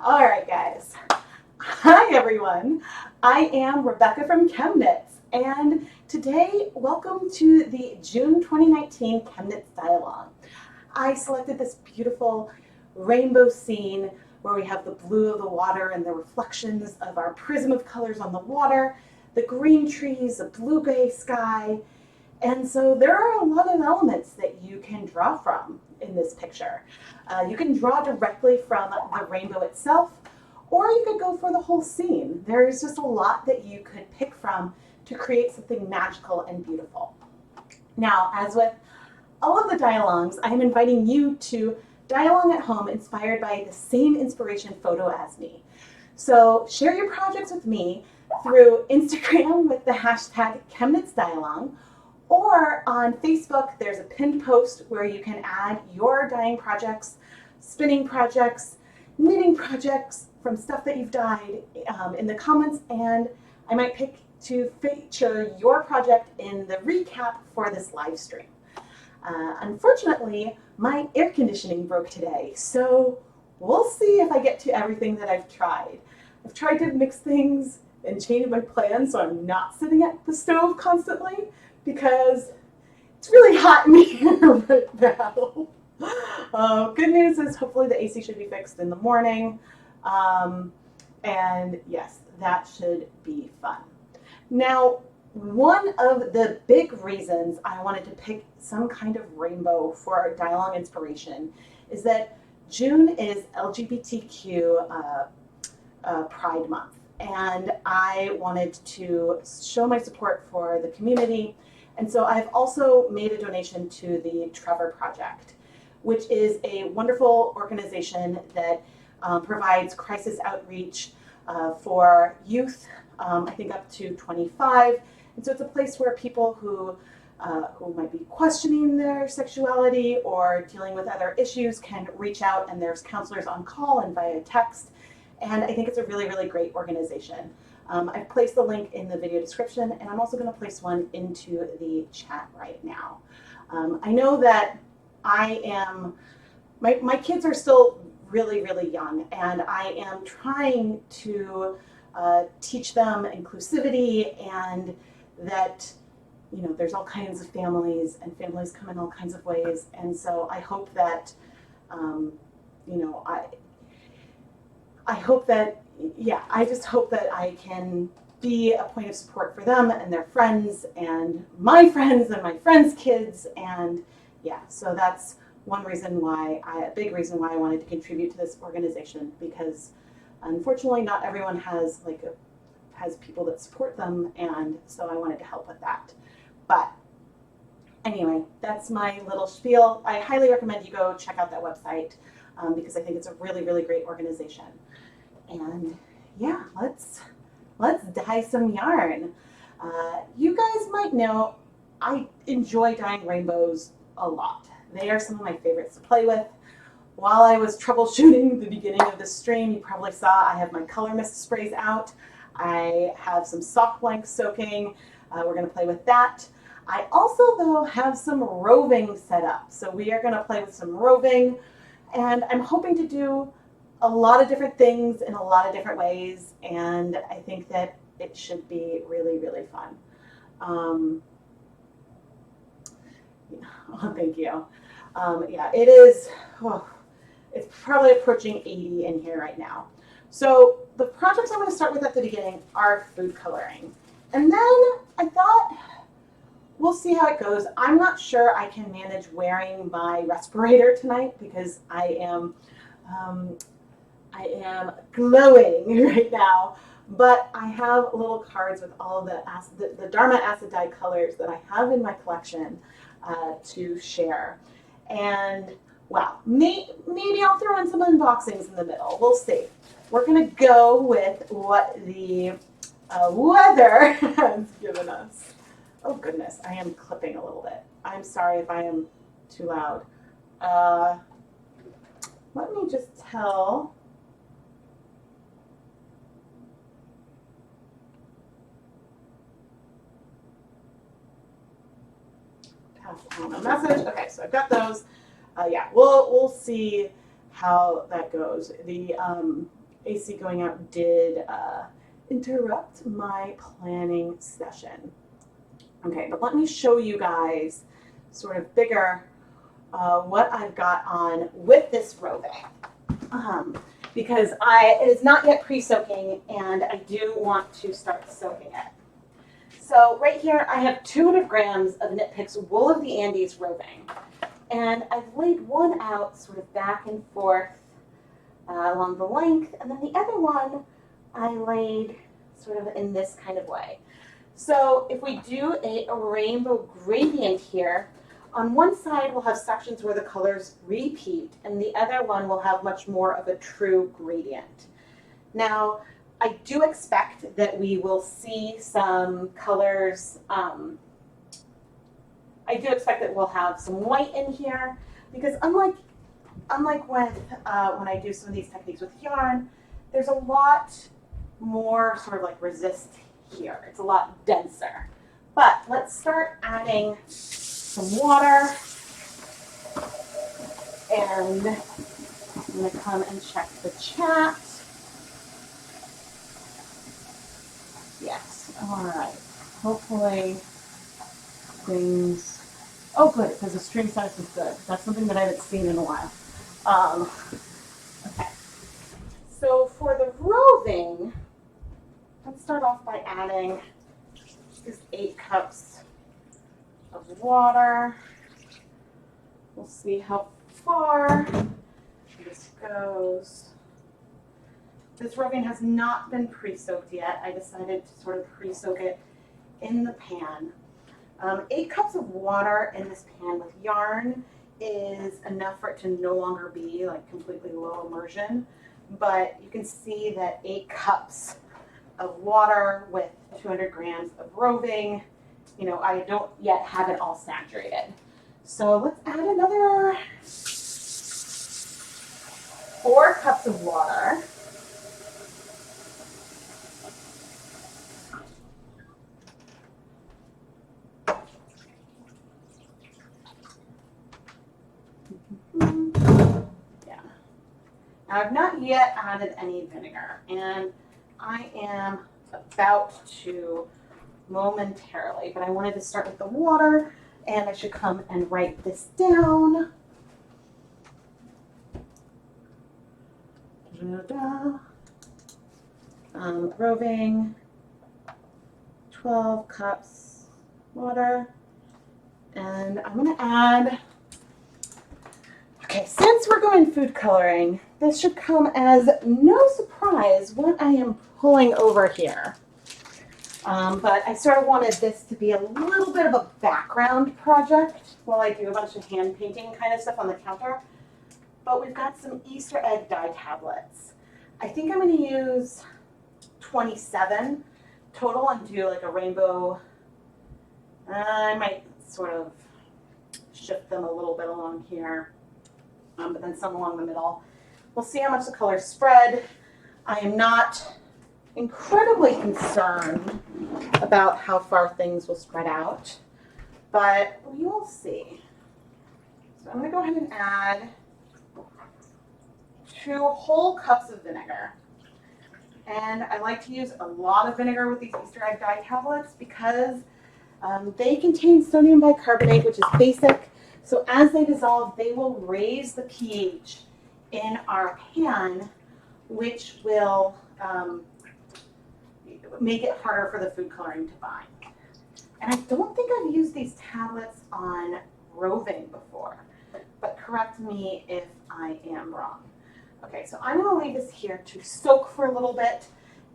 All right, guys. Hi, everyone. I am Rebecca from ChemKnits, and today, welcome to the June 2019 ChemKnits Dialogue. I selected this beautiful rainbow scene where we have the blue of the water and the reflections of our prism of colors on the water, the green trees, the blue-gray sky, and so there are a lot of elements that you can draw from in this picture. You can draw directly from the rainbow itself, or you could go for the whole scene. There's just a lot that you could pick from to create something magical and beautiful. Now, as with all of the dialogues, I am inviting you to dialogue at home inspired by the same inspiration photo as me. So share your projects with me through Instagram with the hashtag ChemKnitsDialogue, or on Facebook, there's a pinned post where you can add your dyeing projects, spinning projects, knitting projects from stuff that you've dyed in the comments, and I might pick to feature your project in the recap for this live stream. Unfortunately, my air conditioning broke today, so we'll see if I get to everything that I've tried. I've tried to mix things and change my plans so I'm not sitting at the stove constantly, because it's really hot in here right now. Good news is hopefully the AC should be fixed in the morning. And yes, that should be fun. Now, one of the big reasons I wanted to pick some kind of rainbow for our dialogue inspiration is that June is LGBTQ Pride Month. And I wanted to show my support for the community. And so I've also made a donation to the Trevor Project, which is a wonderful organization that provides crisis outreach for youth, I think up to 25. And so it's a place where people who might be questioning their sexuality or dealing with other issues can reach out, and there's counselors on call and via text. And I think it's a really, really great organization. I've placed the link in the video description, and I'm also going to place one into the chat right now. I know that my kids are still really, really young, and I am trying to teach them inclusivity, and that, you know, there's all kinds of families, and families come in all kinds of ways. And so I hope that, you know, I hope that, yeah, I just hope that I can be a point of support for them and their friends and my friends' kids. And yeah, so that's one reason why, a big reason why I wanted to contribute to this organization, because unfortunately not everyone has has people that support them, and so I wanted to help with that. But anyway, that's my little spiel. I highly recommend you go check out that website because I think it's a really, really great organization. And yeah, let's dye some yarn. You guys might know I enjoy dyeing rainbows a lot. They are some of my favorites to play with. While I was troubleshooting the beginning of this stream, you probably saw I have my color mist sprays out. I have some sock blanks soaking. We're going to play with that. I also, though, have some roving set up. So we are going to play with some roving, and I'm hoping to do a lot of different things in a lot of different ways, and I think that it should be really, really fun. Oh, thank you. Yeah, it is. Oh, it's probably approaching 80 in here right now. So the projects I'm going to start with at the beginning are food coloring. And then I thought, we'll see how it goes. I'm not sure I can manage wearing my respirator tonight because I am glowing right now. But I have little cards with all of the Dharma acid dye colors that I have in my collection to share. And wow, maybe I'll throw in some unboxings in the middle. We'll see. We're going to go with what the weather has given us. Oh goodness, I am clipping a little bit. I'm sorry if I am too loud. Let me just tell. Pass on a message. Okay, so I've got those. Yeah, we'll see how that goes. AC going out did interrupt my planning session. Okay, but let me show you guys sort of bigger what I've got on with this roving. Because it is not yet pre-soaking and I do want to start soaking it. So right here I have 200 grams of Knit Picks Wool of the Andes roving. And I've laid one out sort of back and forth along the length, and then the other one I laid sort of in this kind of way. So if we do a rainbow gradient here, on one side we'll have sections where the colors repeat, and the other one will have much more of a true gradient. Now, I do expect that we will see some colors. I do expect that we'll have some white in here, because unlike when I do some of these techniques with yarn, there's a lot more sort of like resist here. It's a lot denser. But let's start adding some water, and I'm going to come and check the chat. Yes, all right. Hopefully things, oh good, it says the stream size is good. That's something that I haven't seen in a while. Okay, so for the roving, let's start off by adding just 8 cups of water. We'll see how far this goes. This roving has not been pre-soaked yet. I decided to sort of pre-soak it in the pan. 8 cups of water in this pan with yarn is enough for it to no longer be like completely low immersion, but you can see that 8 cups of water with 200 grams of roving, you know, I don't yet have it all saturated. So let's add another 4 cups of water. Yeah. Now I've not yet added any vinegar, and I am about to momentarily, but I wanted to start with the water, and I should come and write this down. Roving, 12 cups water, and I'm going to add, okay, since we're going food coloring, this should come as no surprise what I am pulling over here. But I sort of wanted this to be a little bit of a background project while I do a bunch of hand painting kind of stuff on the counter. But we've got some Easter egg dye tablets. I think I'm going to use 27 total and do like a rainbow. I might sort of shift them a little bit along here, but then some along the middle. We'll see how much the colors spread. I am not incredibly concerned about how far things will spread out, but we will see. So I'm going to go ahead and add 2 whole cups of vinegar. And I like to use a lot of vinegar with these Easter egg dye tablets because they contain sodium bicarbonate, which is basic. So as they dissolve, they will raise the pH in our pan, which will make it harder for the food coloring to bind. And I don't think I've used these tablets on roving before, but correct me if I am wrong. Okay, so I'm going to leave this here to soak for a little bit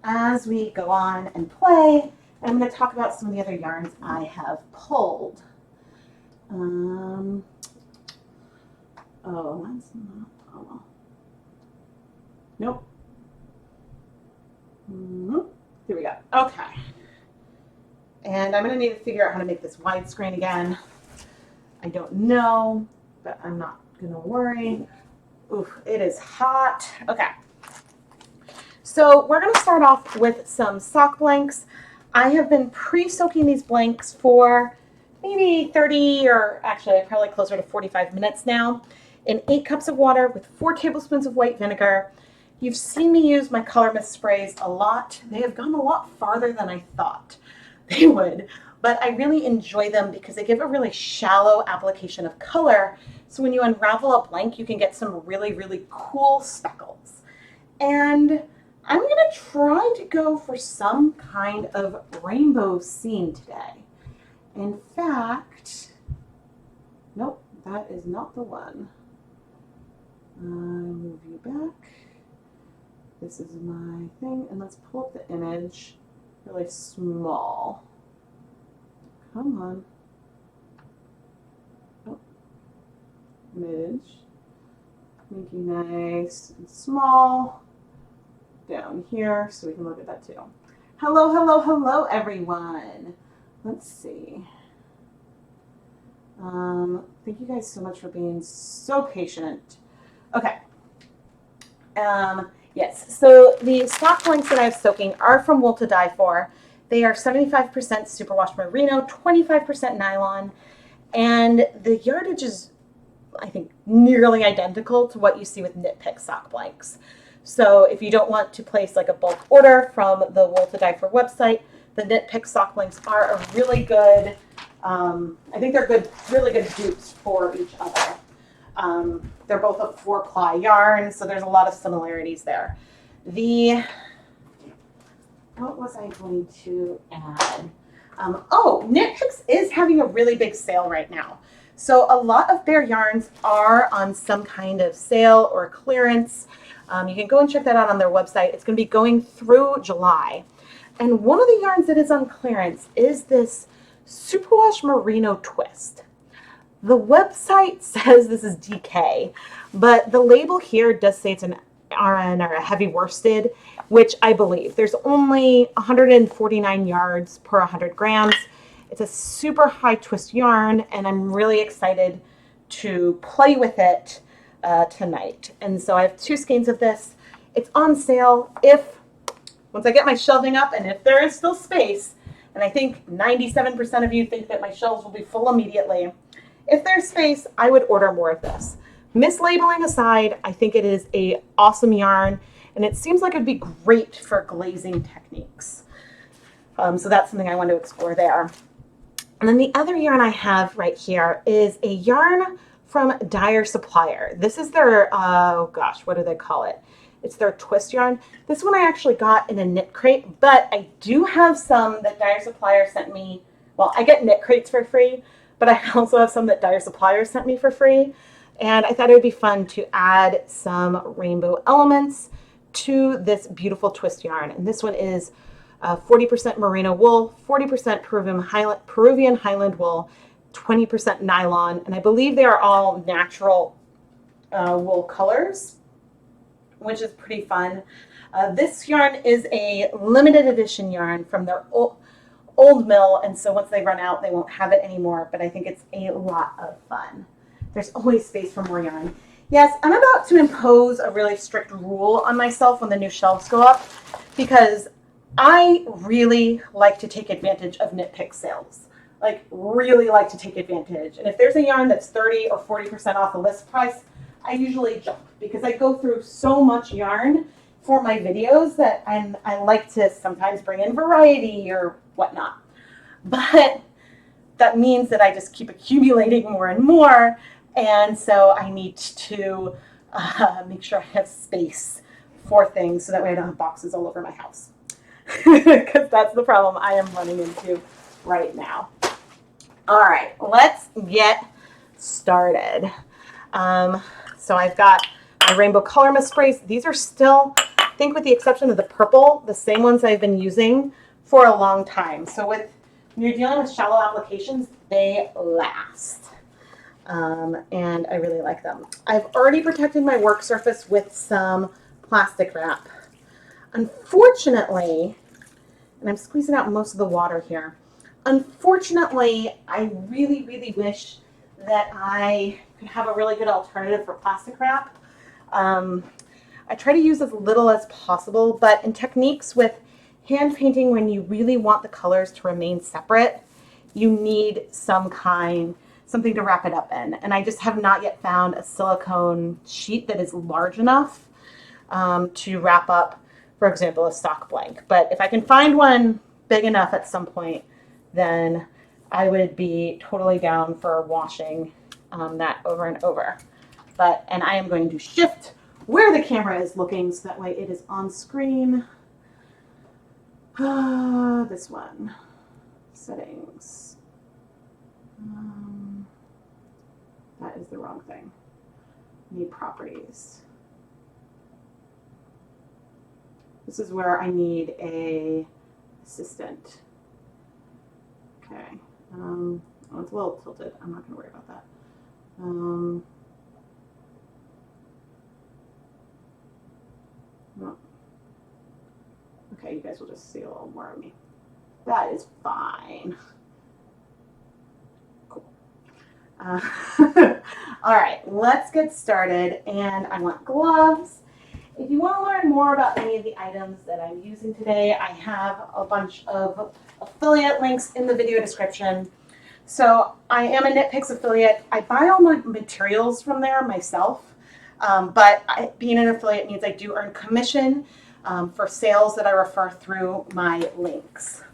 as we go on and play. And I'm going to talk about some of the other yarns I have pulled. Oh, that's not, oh well. Nope. Here we go. Okay. And I'm going to need to figure out how to make this widescreen again. I don't know, but I'm not going to worry. Oof, it is hot. Okay. So we're going to start off with some sock blanks. I have been pre-soaking these blanks for maybe 30 or actually probably closer to 45 minutes now in 8 cups of water with 4 tablespoons of white vinegar. You've seen me use my color mist sprays a lot. They have gone a lot farther than I thought they would, but I really enjoy them because they give a really shallow application of color. So when you unravel a blank, you can get some really, really cool speckles. And I'm gonna try to go for some kind of rainbow scene today. In fact, nope, that is not the one. Move you back. This is my thing, and let's pull up the image really small. Come on. Oh. Image. Make you nice and small. Down here, so we can look at that too. Hello, hello, hello, everyone. Let's see. Thank you guys so much for being so patient. Okay. Yes, so the stock blanks that I have soaking are from Wool to Dye For. They are 75% superwash merino, 25% nylon, and the yardage is, I think, nearly identical to what you see with Knit Pick sock blanks. So if you don't want to place like a bulk order from the Wool to Dye For website, the Knit Pick sock blanks are a really good, I think they're good, really good dupes for each other. They're both a 4-ply yarn, so there's a lot of similarities there. What was I going to add? Knit Picks is having a really big sale right now. So a lot of their yarns are on some kind of sale or clearance. You can go and check that out on their website. It's going to be going through July. And one of the yarns that is on clearance is this superwash merino twist. The website says this is DK, but the label here does say it's an RN or a heavy worsted, which I believe. There's only 149 yards per 100 grams. It's a super high twist yarn, and I'm really excited to play with it tonight. And so I have 2 skeins of this. It's on sale once I get my shelving up, and if there is still space, and I think 97% of you think that my shelves will be full immediately. If there's space, I would order more of this. Mislabeling aside, I think it is a awesome yarn, and it seems like it'd be great for glazing techniques. So that's something I want to explore there. And then the other yarn I have right here is a yarn from Dyer Supplier. This is their, what do they call it? It's their twist yarn. This one I actually got in a knit crate, but I do have some that Dyer Supplier sent me. Well, I get knit crates for free, but I also have some that Dyer Supplier sent me for free. And I thought it would be fun to add some rainbow elements to this beautiful twist yarn. And this one is 40% merino wool, 40% Peruvian Highland wool, 20% nylon. And I believe they are all natural wool colors, which is pretty fun. This yarn is a limited edition yarn from their old mill, and so once they run out, they won't have it anymore, but I think it's a lot of fun. There's always space for more yarn. Yes, I'm about to impose a really strict rule on myself when the new shelves go up, because I really like to take advantage of Knit Pick sales. Like, really like to take advantage. And if there's a yarn that's 30 or 40% off the list price, I usually jump, because I go through so much yarn for my videos that I like to sometimes bring in variety or whatnot. But that means that I just keep accumulating more and more, and so I need to make sure I have space for things so that way I don't have boxes all over my house, because that's the problem I am running into right now. All right, let's get started. So I've got my rainbow color mist sprays. These are still, I think with the exception of the purple, the same ones I've been using for a long time. So when you're dealing with shallow applications, they last. And I really like them. I've already protected my work surface with some plastic wrap. Unfortunately, and I'm squeezing out most of the water here, unfortunately, I really, really wish that I could have a really good alternative for plastic wrap. I try to use as little as possible, but in techniques with hand painting, when you really want the colors to remain separate, you need something to wrap it up in. And I just have not yet found a silicone sheet that is large enough to wrap up, for example, a sock blank. But if I can find one big enough at some point, then I would be totally down for washing that over and over. And I am going to shift where the camera is looking so that way it is on screen. This one, settings. That is the wrong thing. Need properties. This is where I need a assistant. Okay. Oh, it's a little tilted. I'm not going to worry about that. No. Okay, you guys will just see a little more of me. That is fine. Cool. All right, let's get started. And I want gloves. If you want to learn more about any of the items that I'm using today, I have a bunch of affiliate links in the video description. So I am a Knit Picks affiliate. I buy all my materials from there myself, but being an affiliate means I do earn commission for sales that I refer through my links.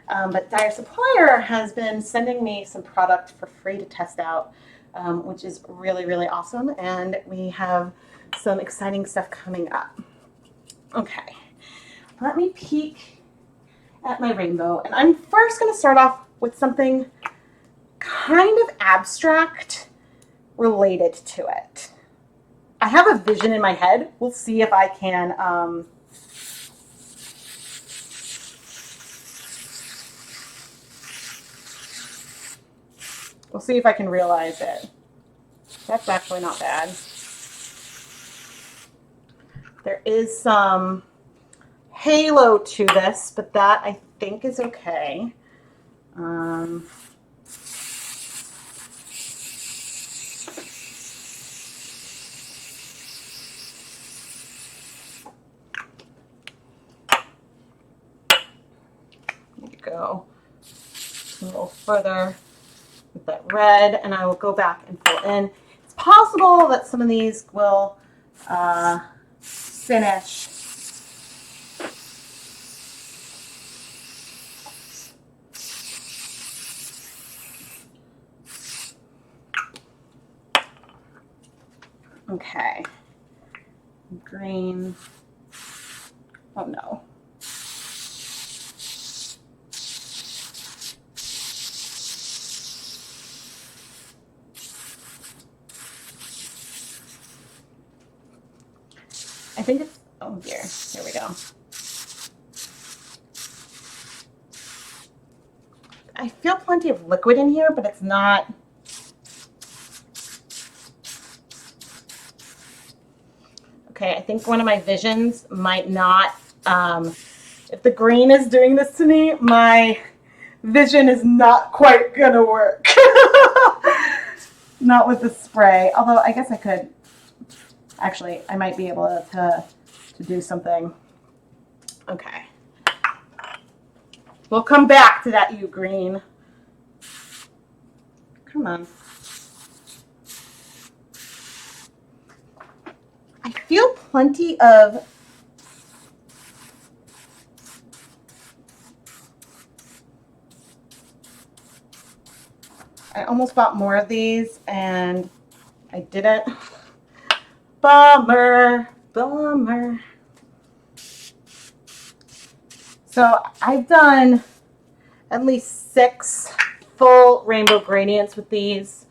But Dyer Supplier has been sending me some product for free to test out, which is really, really awesome. And we have some exciting stuff coming up. Okay, let me peek at my rainbow. And I'm first going to start off with something kind of abstract related to it. I have a vision in my head. We'll see if I can we'll see if I can realize it. That's actually not bad. There is some halo to this, but that I think is okay. Go a little further with that red, and I will go back and fill in. It's possible that some of these will finish okay. Green. Oh no. I think it's, oh dear, here we go. I feel plenty of liquid in here, but it's not. Okay, I think one of my visions might not, if the green is doing this to me, my vision is not quite gonna work. Not with the spray, although I guess I could. Actually, I might be able to do something. Okay. We'll come back to that, you green. Come on. I feel plenty of I almost bought more of these and I didn't. Bummer, bummer. So I've done at least 6 full rainbow gradients with these.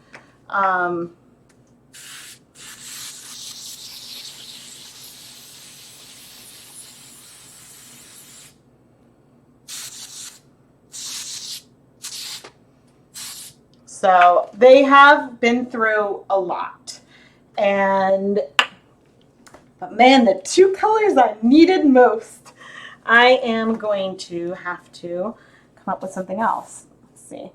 So they have been through a lot. But man, the 2 colors I needed most, I am going to have to come up with something else. Let's see.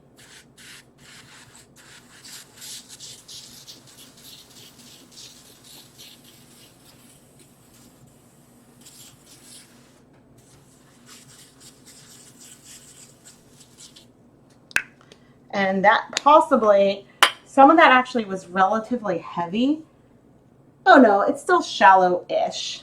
And that possibly, some of that actually was relatively heavy. Oh no, it's still shallow-ish.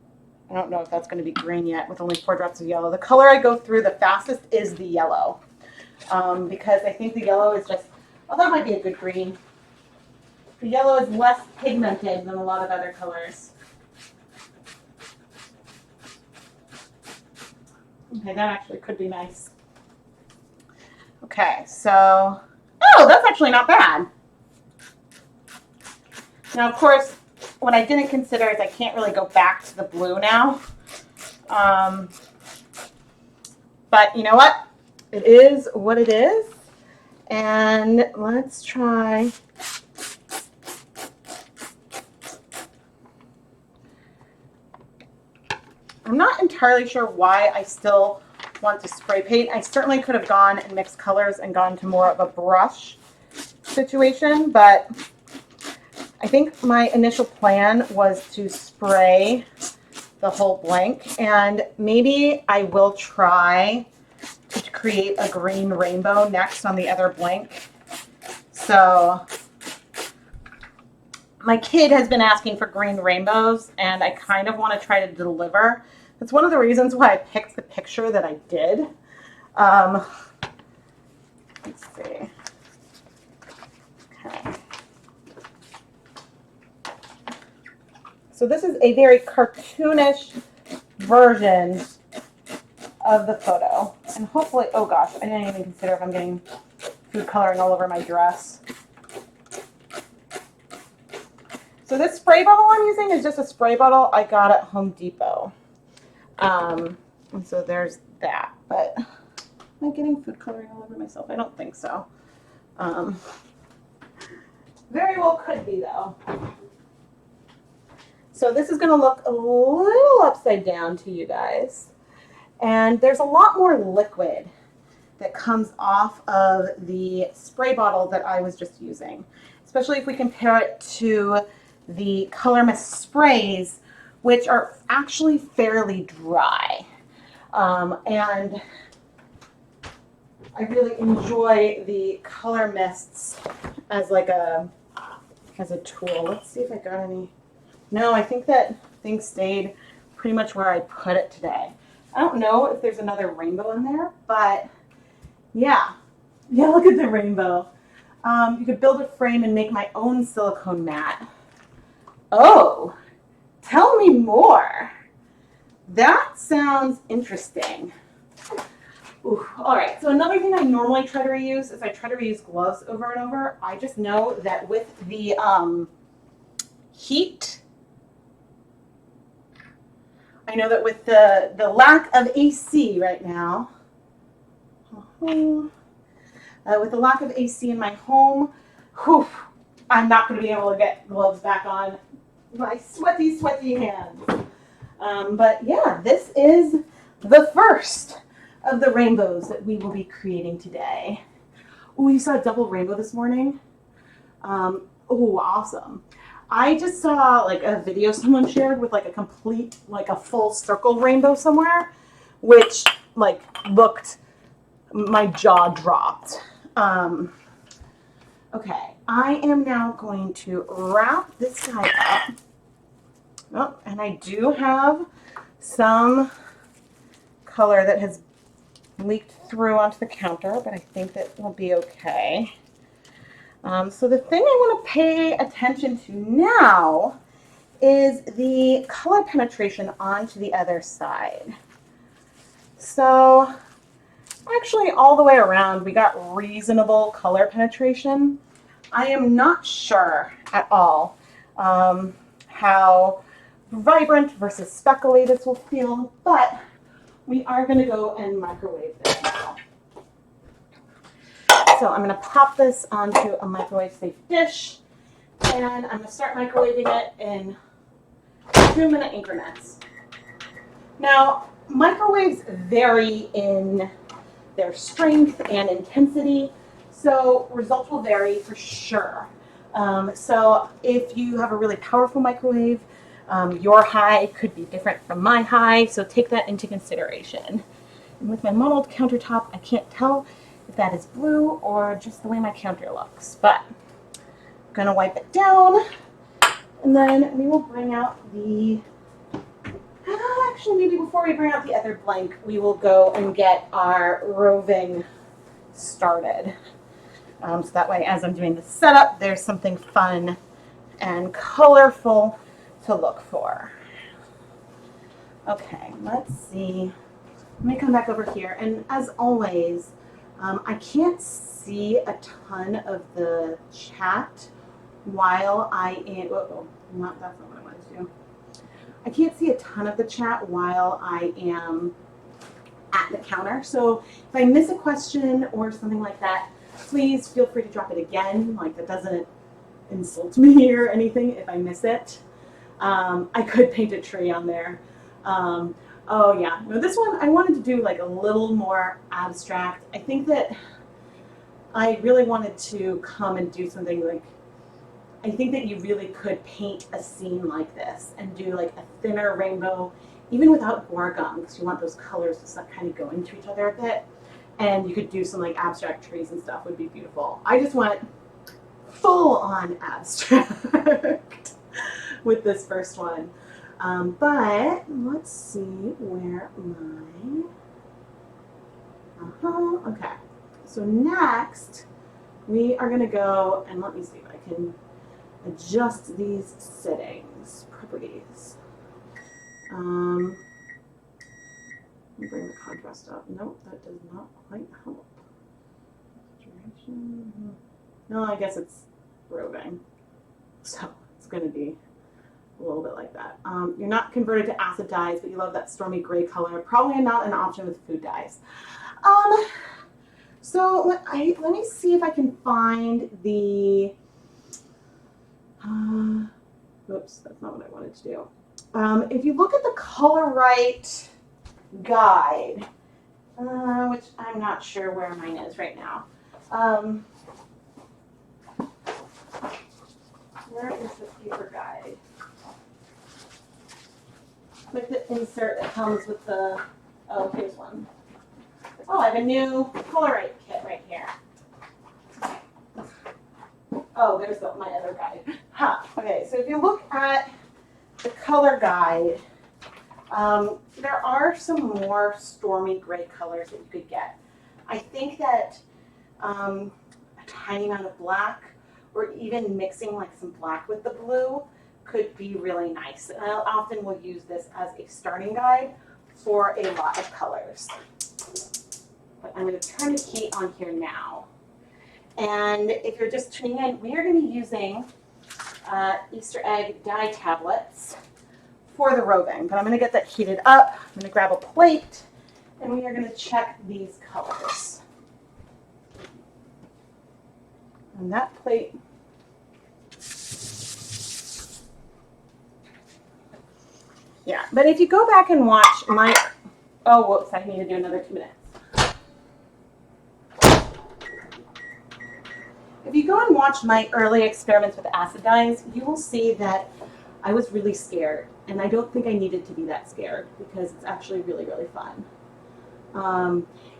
I don't know if that's going to be green yet with only 4 drops of yellow. The color I go through the fastest is the yellow because I think the yellow is just, well, that might be a good green. The yellow is less pigmented than a lot of other colors. Okay, that actually could be nice. Okay, so, oh, that's actually not bad. Now, of course, what I didn't consider is I can't really go back to the blue now. But you know what? It is what it is. And let's try. I'm not entirely sure why I still want to spray paint. I certainly could have gone and mixed colors and gone to more of a brush situation, but I think my initial plan was to spray the whole blank, and maybe I will try to create a green rainbow next on the other blank. So my kid has been asking for green rainbows, and I kind of want to try to deliver. That's one of the reasons why I picked the picture that I did. Let's see. Okay. So this is a very cartoonish version of the photo. And hopefully, oh gosh, I didn't even consider if I'm getting food coloring all over my dress. So this spray bottle I'm using is just a spray bottle I got at Home Depot. And so there's that. But am I getting food coloring all over myself? I don't think so. Very well could be though. So this is going to look a little upside down to you guys. And there's a lot more liquid that comes off of the spray bottle that I was just using, especially if we compare it to the Color Mist sprays, which are actually fairly dry. And I really enjoy the Color Mists as like a tool. Let's see if I got any. No, I think that thing stayed pretty much where I put it today. I don't know if there's another rainbow in there, but yeah. Yeah, look at the rainbow. You could build a frame and make my own silicone mat. Oh, tell me more. That sounds interesting. Ooh, all right, so another thing I normally try to reuse is I try to reuse gloves over and over. I just know that with the heat, I know that with the lack of AC right now, with the lack of AC in my home, whew, I'm not going to be able to get gloves back on my sweaty, sweaty hands. But yeah, this is the first of the rainbows that we will be creating today. Oh, you saw a double rainbow this morning? Oh, awesome. I just saw like a video someone shared with like a complete, like a full circle rainbow somewhere, which like looked, my jaw dropped. Okay, I am now going to wrap this guy up. Oh, and I do have some color that has leaked through onto the counter, but I think that will be okay. So the thing I want to pay attention to now is the color penetration onto the other side. So actually all the way around we got reasonable color penetration. I am not sure at all how vibrant versus speckly this will feel, but we are going to go and microwave this now. So I'm going to pop this onto a microwave safe dish, and I'm going to start microwaving it in 2-minute increments. Now, microwaves vary in their strength and intensity, so results will vary for sure. So if you have a really powerful microwave, your high could be different from my high, so take that into consideration. And with my modeled countertop, I can't tell if that is blue or just the way my counter looks, but I'm gonna wipe it down, and then we will bring out the, actually, maybe before we bring out the other blank, we will go and get our roving started. So that way, as I'm doing the setup, there's something fun and colorful to look for. Okay, let's see. Let me come back over here. And as always, I can't see a ton of the chat while I am, that's not what I wanted to do. I can't see a ton of the chat while I am at the counter. So if I miss a question or something like that, please feel free to drop it again. Like, that doesn't insult me or anything if I miss it. I could paint a tree on there. Oh yeah, no, this one I wanted to do like a little more abstract. I think that I really wanted to come and do something like, I think that you really could paint a scene like this and do like a thinner rainbow, even without guar gum, because you want those colors to kind of go into each other a bit. And you could do some like abstract trees and stuff, would be beautiful. I just went full on abstract with this first one. But let's see where my, okay. So next we are gonna go and let me see if I can adjust these settings, properties. Let me bring the contrast up. Nope, that does not quite help. No, I guess it's roving. So it's gonna be a little bit like that. You're not converted to acid dyes, but you love that stormy gray color. Probably not an option with food dyes. So let me see if I can find the, oops, that's not what I wanted to do. If you look at the Color Right guide, which I'm not sure where mine is right now. Where is the paper guide? Like the insert that comes with the, oh, here's one. Oh, I have a new Color Right kit right here. Oh, there's my other guide. Huh. Okay, so if you look at the color guide, there are some more stormy gray colors that you could get. I think that a tiny amount of black, or even mixing like some black with the blue, could be really nice. And I often will use this as a starting guide for a lot of colors. But I'm going to turn the heat on here now. And if you're just tuning in, we are going to be using Easter egg dye tablets for the roving. But I'm going to get that heated up. I'm going to grab a plate, and we are going to check these colors. And that plate, yeah. But if you go back and watch my, oh, whoops, I need to do another 2 minutes. If you go and watch my early experiments with acid dyes, you will see that I was really scared. And I don't think I needed to be that scared, because it's actually really, really fun.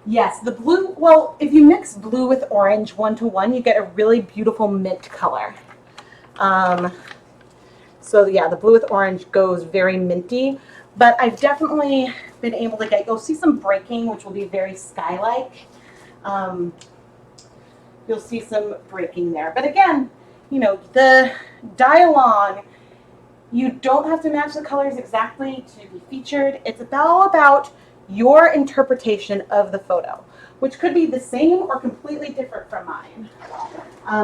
Yes, the blue, well, if you mix blue with orange 1-to-1, you get a really beautiful mint color. So yeah, the blue with orange goes very minty, but I've definitely been able to get, you'll see some breaking, which will be very sky-like. You'll see some breaking there. But again, you know, the dye along, you don't have to match the colors exactly to be featured. It's all about your interpretation of the photo, which could be the same or completely different from mine.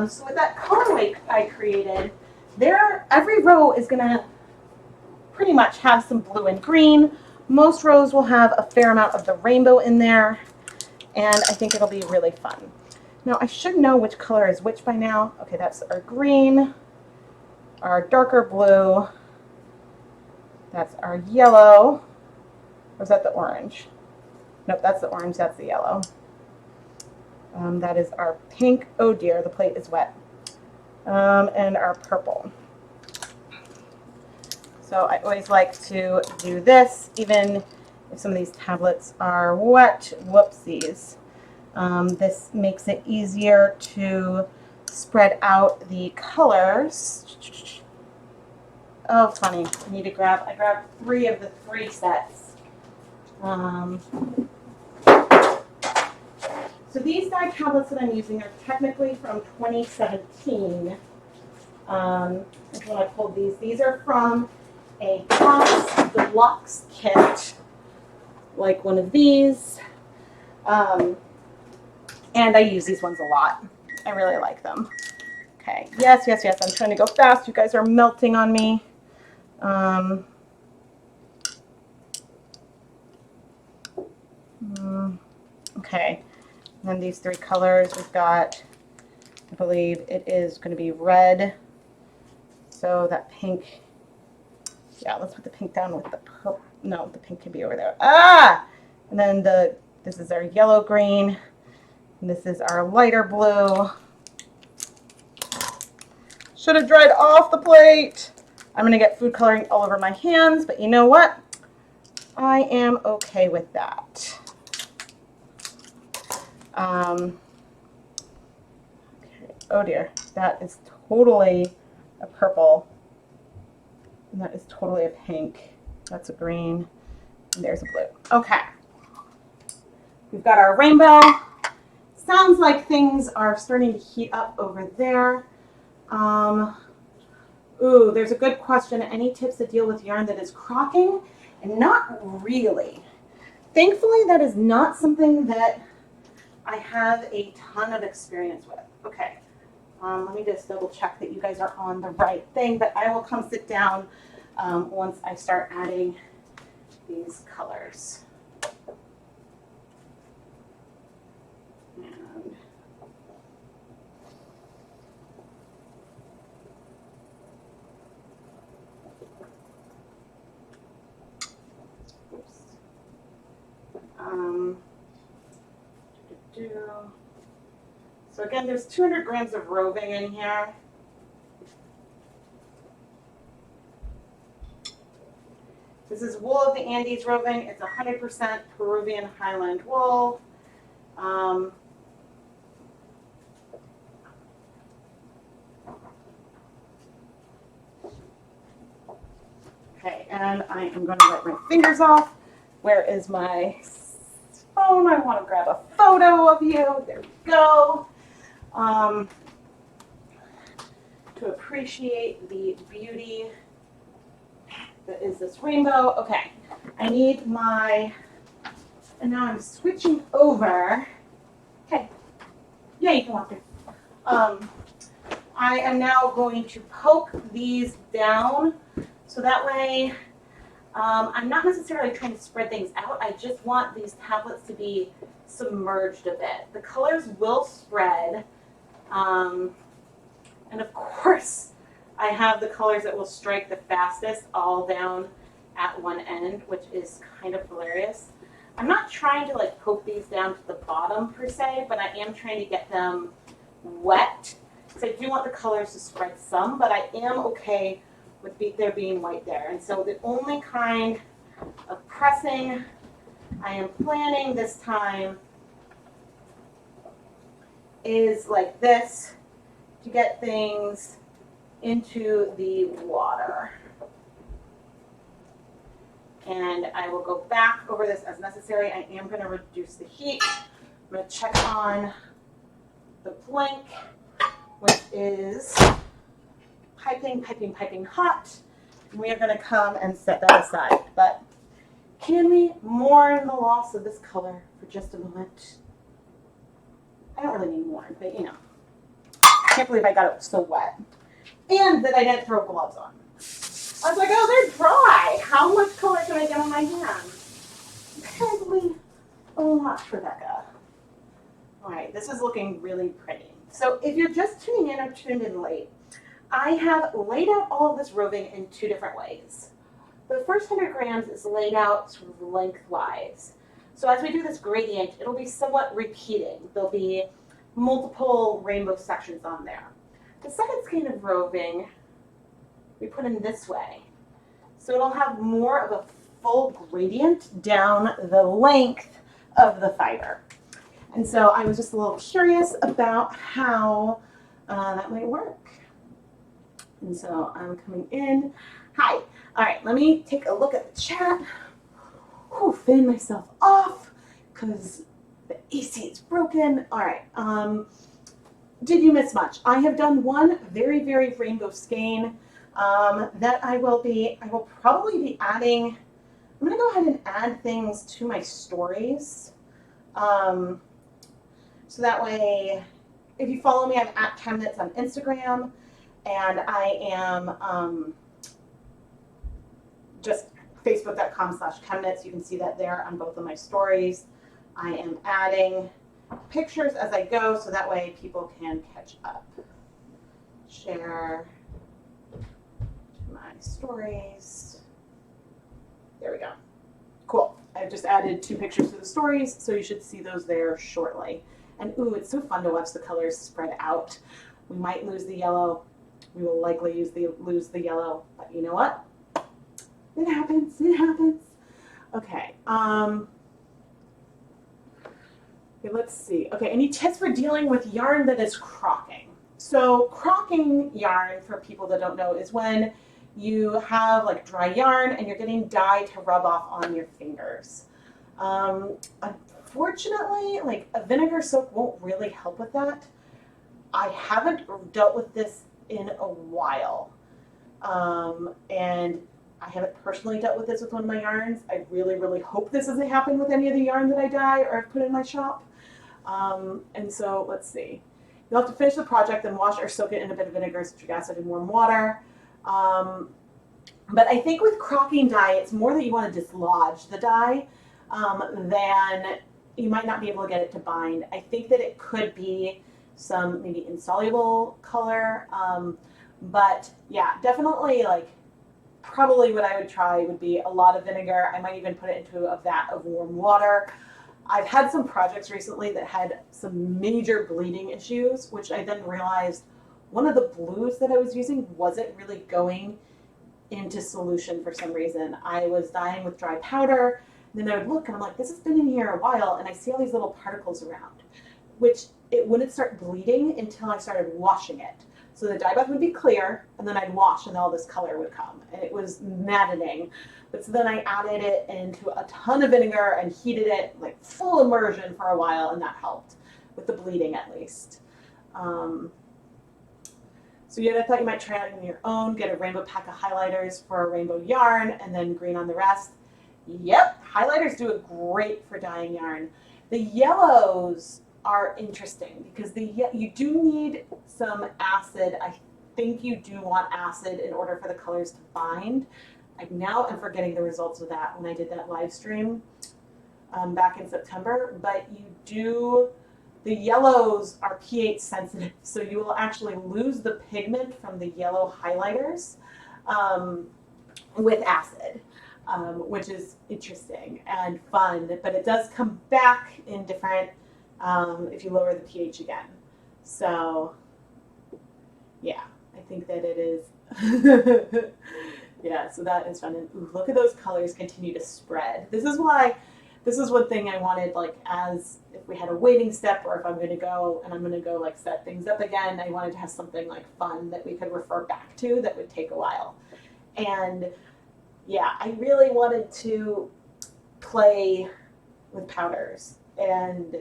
So with that colorway I created, every row is going to pretty much have some blue and green. Most rows will have a fair amount of the rainbow in there, and I think it'll be really fun. Now, I should know which color is which by now. Okay, that's our green, our darker blue, that's our yellow, or is that the orange? Nope, that's the orange, that's the yellow. That is our pink, oh dear, the plate is wet, and our purple. So I always like to do this, even if some of these tablets are wet, whoopsies. This makes it easier to spread out the colors. Oh, funny. I grabbed 3 of the 3 sets Um, so these dye tablets that I'm using are technically from 2017. That's when I pulled these. These are from a Cost Deluxe kit, like one of these. And I use these ones a lot. I really like them. Okay, yes, yes, yes. I'm trying to go fast. You guys are melting on me. Okay, and then these three colors, we've got, I believe it is going to be red. So that pink, yeah, let's put the pink down with the purple. No, the pink can be over there. Ah! And then this is our yellow green. And this is our lighter blue. Should have dried off the plate. I'm going to get food coloring all over my hands, but you know what? I am okay with that. Okay. Oh dear, that is totally a purple. And that is totally a pink. That's a green. And there's a blue. Okay. We've got our rainbow. Sounds like things are starting to heat up over there. Ooh, there's a good question. Any tips to deal with yarn that is crocking? And not really. Thankfully, that is not something that I have a ton of experience with. Okay, let me just double check that you guys are on the right thing, but I will come sit down once I start adding these colors. So again, there's 200 grams of roving in here. This is wool of the Andes roving. It's 100% Peruvian Highland wool. Okay, and I am going to wipe my fingers off. Where is my phone? I want to grab a photo of you. There we go. To appreciate the beauty that is this rainbow. Okay, I need my, and now I'm switching over. Okay, yeah, you can walk through. I am now going to poke these down so that way I'm not necessarily trying to spread things out. I just want these tablets to be submerged a bit. The colors will spread. And of course, I have the colors that will strike the fastest all down at one end, which is kind of hilarious. I'm not trying to like poke these down to the bottom per se, but I am trying to get them wet. So I do want the colors to spread some, but I am okay with there being white there. And so the only kind of pressing I am planning this time is like this to get things into the water. And I will go back over this as necessary. I am going to reduce the heat. I'm going to check on the blink, which is piping, piping, piping hot. And we are going to come and set that aside. But can we mourn the loss of this color for just a moment? I don't really mean mourn, but you know. I can't believe I got it so wet. And that I didn't throw gloves on. I was like, oh, they're dry. How much color can I get on my hands? Apparently a lot, Rebecca. All right, this is looking really pretty. So if you're just tuning in or tuned in late, I have laid out all of this roving in two different ways. The first 100 grams is laid out sort of lengthwise. So as we do this gradient, it'll be somewhat repeating. There'll be multiple rainbow sections on there. The second skein of roving we put in this way. So it'll have more of a full gradient down the length of the fiber. And so I was just a little curious about how that might work. And so I'm coming in. Hi. All right, let me take a look at the chat. Whew. fan myself off because the AC is broken. All right. Did you miss much? I have done one very, very rainbow skein that I will probably be adding. I'm going to go ahead and add things to my stories. So that way, if you follow me, I'm at ChemKnits on Instagram, and I am just facebook.com/ChemKnits. You can see that there on both of my stories. I am adding pictures as I go, so that way people can catch up. Share my stories. There we go. Cool. I've just added 2 pictures to the stories, so you should see those there shortly. And ooh, it's so fun to watch the colors spread out. We might lose the yellow. We will likely lose the yellow, but you know what? It happens. It happens. Okay. Okay, let's see. Okay, any tips for dealing with yarn that is crocking? So crocking yarn, for people that don't know, is when you have like dry yarn and you're getting dye to rub off on your fingers. Unfortunately, like a vinegar soak won't really help with that. I haven't dealt with this in a while. And I haven't personally dealt with this with one of my yarns. I really, really hope this doesn't happen with any of the yarn that I dye or I've put in my shop. And so let's see. You'll have to finish the project and wash or soak it in a bit of vinegar, citric acid, and warm water. But I think with crocking dye, it's more that you want to dislodge the dye than you might not be able to get it to bind. I think that it could be some maybe insoluble color. But yeah, definitely like probably what I would try would be a lot of vinegar. I might even put it into a vat of warm water. I've had some projects recently that had some major bleeding issues, which I then realized one of the blues that I was using wasn't really going into solution for some reason. I was dyeing with dry powder, and then I would look and I'm like, this has been in here a while, and I see all these little particles around, which it wouldn't start bleeding until I started washing it. So the dye bath would be clear, and then I'd wash, and all this color would come, and it was maddening. But so then I added it into a ton of vinegar and heated it like full immersion for a while, and that helped with the bleeding at least. So yeah, I thought you might try it on your own, get a rainbow pack of highlighters for a rainbow yarn, and then green on the rest. Yep, highlighters do it great for dyeing yarn. The yellows are interesting because you do need some acid. I think you do want acid in order for the colors to bind. Now I'm forgetting the results of that when I did that live stream back in September, but the yellows are pH sensitive, so you will actually lose the pigment from the yellow highlighters with acid, which is interesting and fun, but it does come back in different if you lower the pH again. So yeah, I think that it is. Yeah, so that is fun. And ooh, look at those colors continue to spread. This is one thing I wanted, like, as if we had a waiting step, or if I'm going to go and I'm going to go like set things up again, I wanted to have something like fun that we could refer back to that would take a while. And yeah, I really wanted to play with powders, and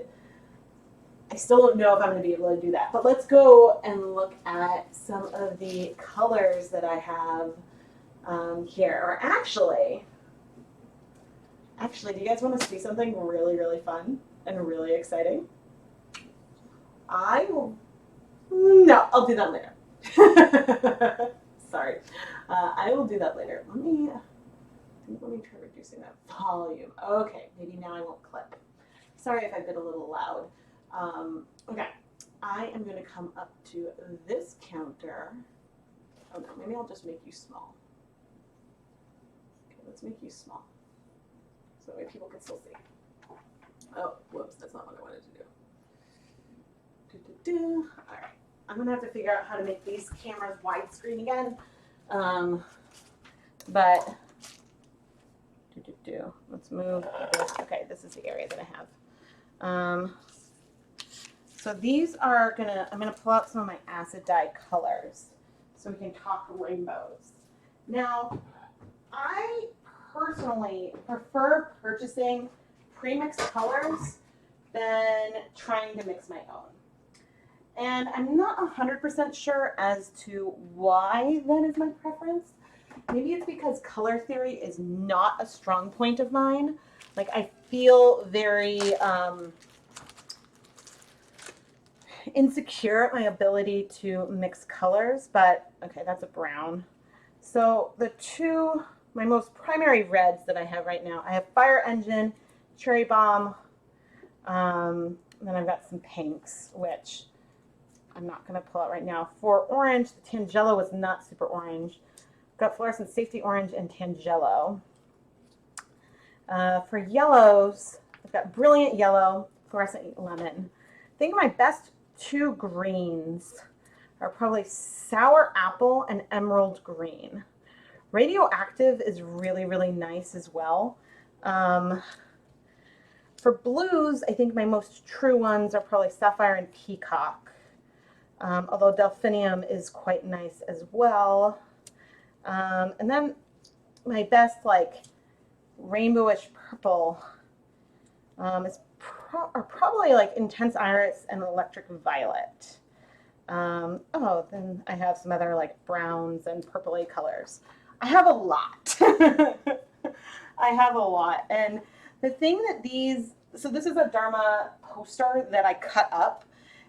I still don't know if I'm going to be able to do that. But let's go and look at some of the colors that I have here. Or actually, do you guys want to see something really, really fun and really exciting? No, I'll do that later. Sorry. I will do that later. Let me try reducing that volume. Okay, maybe now I won't clip. Sorry if I've been a little loud. Okay, I am going to come up to this counter. Oh no, maybe I'll just make you small. Okay, let's make you small, so that way people can still see. Oh, whoops, that's not what I wanted to do. All right, I'm going to have to figure out how to make these cameras widescreen again. But let's move this. Okay, this is the area that I have. So these are I'm gonna pull out some of my acid dye colors so we can talk rainbows. Now, I personally prefer purchasing pre-mixed colors than trying to mix my own. And I'm not 100% sure as to why that is my preference. Maybe it's because color theory is not a strong point of mine. Like, I feel very insecure at my ability to mix colors, but okay, that's a brown. So my most primary reds that I have right now, I have Fire Engine, Cherry Bomb, and then I've got some pinks, which I'm not going to pull out right now. For orange, the Tangelo was not super orange. I've got Fluorescent Safety Orange and Tangelo. For yellows, I've got Brilliant Yellow, Fluorescent Lemon. I think my best two greens are probably Sour Apple and Emerald Green. Radioactive is really, really nice as well. For blues, I think my most true ones are probably Sapphire and Peacock. Although Delphinium is quite nice as well. And then my best, like, rainbowish purple are probably like Intense Iris and Electric Violet. Then I have some other like browns and purpley colors. I have a lot. I have a lot. And the thing that so this is a Dharma poster that I cut up.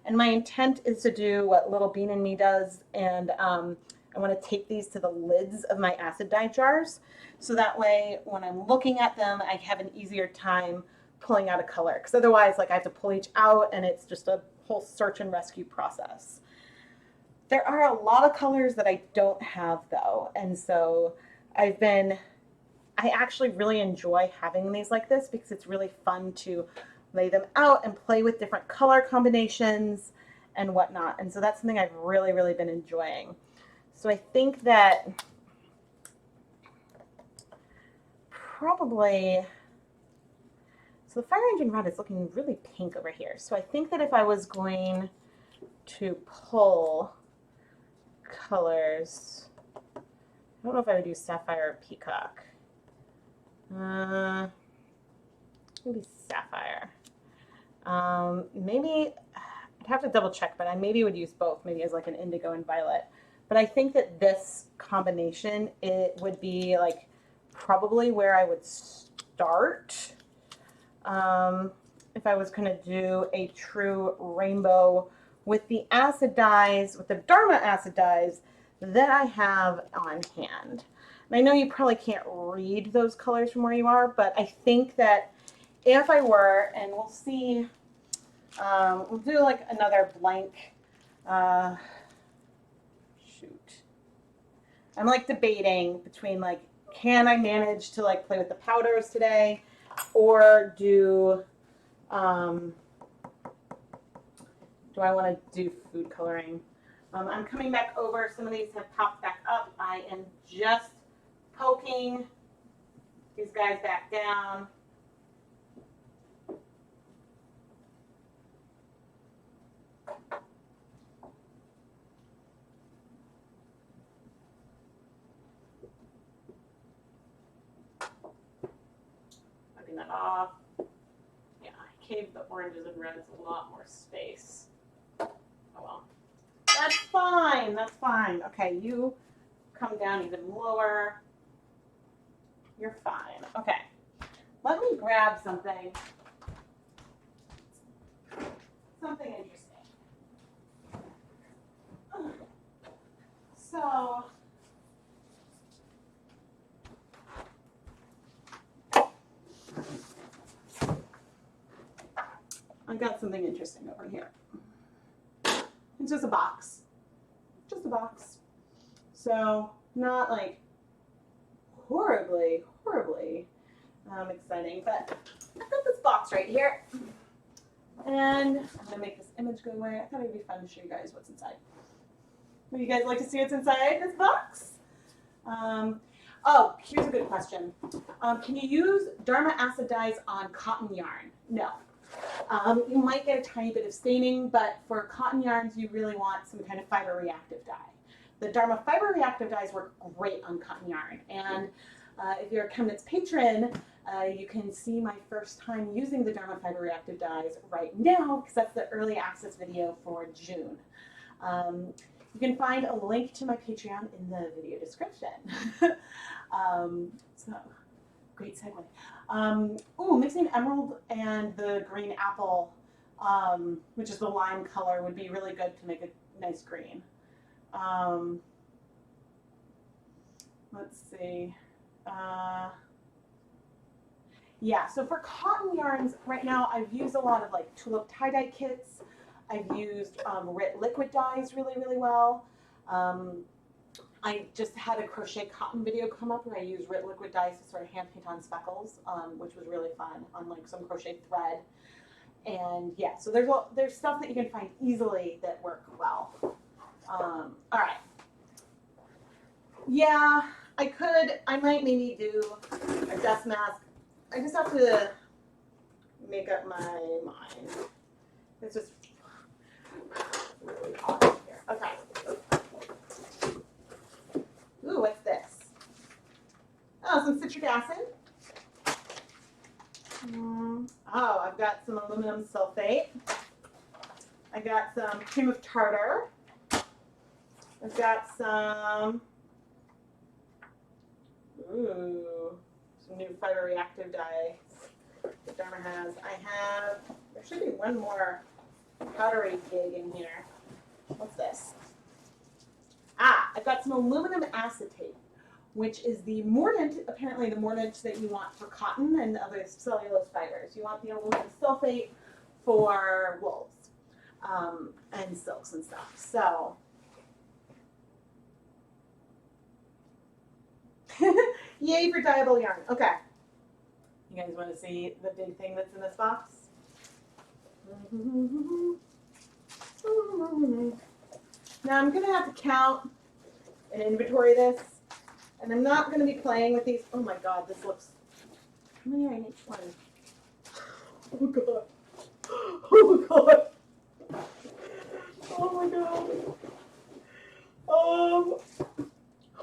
And my intent is to do what Little Bean and Me does. And I want to tape these to the lids of my acid dye jars. So that way, when I'm looking at them, I have an easier time pulling out a color. Because otherwise, like, I have to pull each out, and it's just a whole search and rescue process. There are a lot of colors that I don't have, though. And so I actually really enjoy having these like this because it's really fun to lay them out and play with different color combinations and whatnot. And so that's something I've really, really been enjoying. So I think that probably, so the Fire Engine Red is looking really pink over here. So I think that if I was going to pull colors, I don't know if I would do Sapphire or Peacock. Maybe Sapphire. Maybe, I'd have to double check, but I maybe would use both, maybe as like an indigo and violet. But I think that this combination, it would be like probably where I would start if I was going to do a true rainbow with the acid dyes, with the Dharma acid dyes that I have on hand. And I know you probably can't read those colors from where you are, but I think that if I were, and we'll see, we'll do like another blank, I'm like debating between like, can I manage to like play with the powders today, or do I want to do food coloring? I'm coming back over. Some of these have popped back up. I am just poking these guys back down. That off. Yeah, I gave the oranges and reds a lot more space. Oh well. That's fine. That's fine. Okay, you come down even lower. You're fine. Okay. Let me grab something. Something interesting. So I got something interesting over here. It's just a box. Just a box. So not like horribly exciting, but I've got this box right here. And I'm gonna make this image go away. I thought it'd be fun to show you guys what's inside. Would you guys like to see what's inside this box? Oh, here's a good question. Can you use Dharma acid dyes on cotton yarn? No. You might get a tiny bit of staining, but for cotton yarns, you really want some kind of fiber reactive dye. The Dharma fiber reactive dyes work great on cotton yarn, and If you're a ChemKnits patron, you can see my first time using the Dharma Fiber Reactive dyes right now, because that's the early access video for June. You can find a link to my Patreon in the video description. So, great segue. Ooh, mixing emerald and the green apple, which is the lime color, would be really good to make a nice green. Let's see. Yeah, so for cotton yarns, right now I've used a lot of like tulip tie-dye kits. I've used RIT liquid dyes really, really well. I just had a crochet cotton video come up where I used RIT liquid dyes to sort of hand paint on speckles, which was really fun on like some crochet thread. And yeah, so there's stuff that you can find easily that work well. All right. Yeah, I might maybe do a dust mask. I just have to make up my mind. It's just really hot in here. Okay. Ooh, what's this? Oh, some citric acid. Oh, I've got some aluminum sulfate. I got some cream of tartar. I've got some new fiber reactive dye that Dharma has. There should be one more powdery gig in here. What's this? I've got some aluminum acetate, which is the mordant, apparently the mordant that you want for cotton and other cellulose fibers. You want the aluminum sulfate for wools and silks and stuff. So, yay for dyeable yarn. Okay. You guys want to see the big thing that's in this box? Now I'm going to have to count and inventory this. And I'm not going to be playing with these. Oh my god, this looks... How many are in each one? Oh god. Oh god. Oh my god.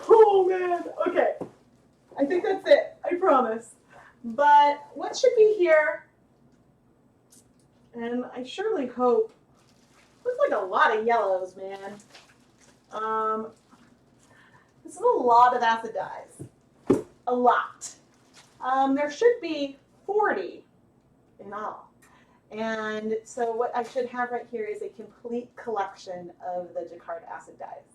Oh man. Okay. I think that's it. I promise. But what should be here? And I surely hope... Looks like a lot of yellows, man. This is a lot of acid dyes. A lot. There should be 40 in all. And so what I should have right here is a complete collection of the Jacquard acid dyes.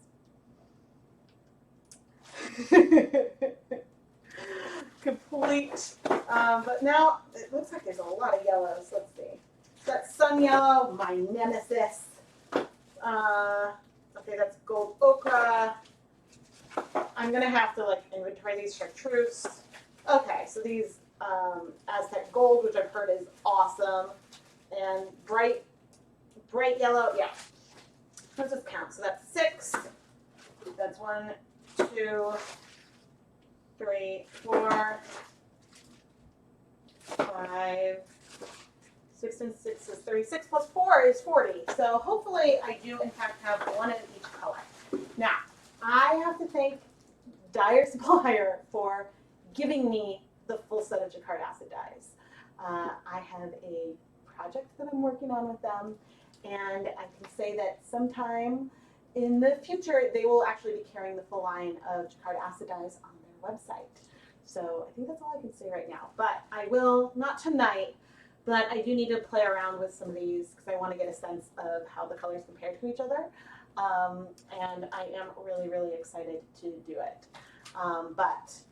Complete. But now it looks like there's a lot of yellows. Let's see. That's sun yellow, my nemesis. Okay, that's gold ochre. I'm gonna have to like inventory these chartreuse. Okay, so these Aztec gold, which I've heard is awesome, and bright yellow. Yeah, let's just count. So that's 6. That's 1, 2, 3, 4, 5. 6 and 6 is 36 plus 4 is 40. So hopefully I do in fact have one of each color. Now, I have to thank Dyer Supplier for giving me the full set of Jacquard acid dyes. I have a project that I'm working on with them, and I can say that sometime in the future they will actually be carrying the full line of Jacquard acid dyes on their website. So I think that's all I can say right now. But I will, not tonight, but I do need to play around with some of these because I want to get a sense of how the colors compare to each other. And I am really, really excited to do it. But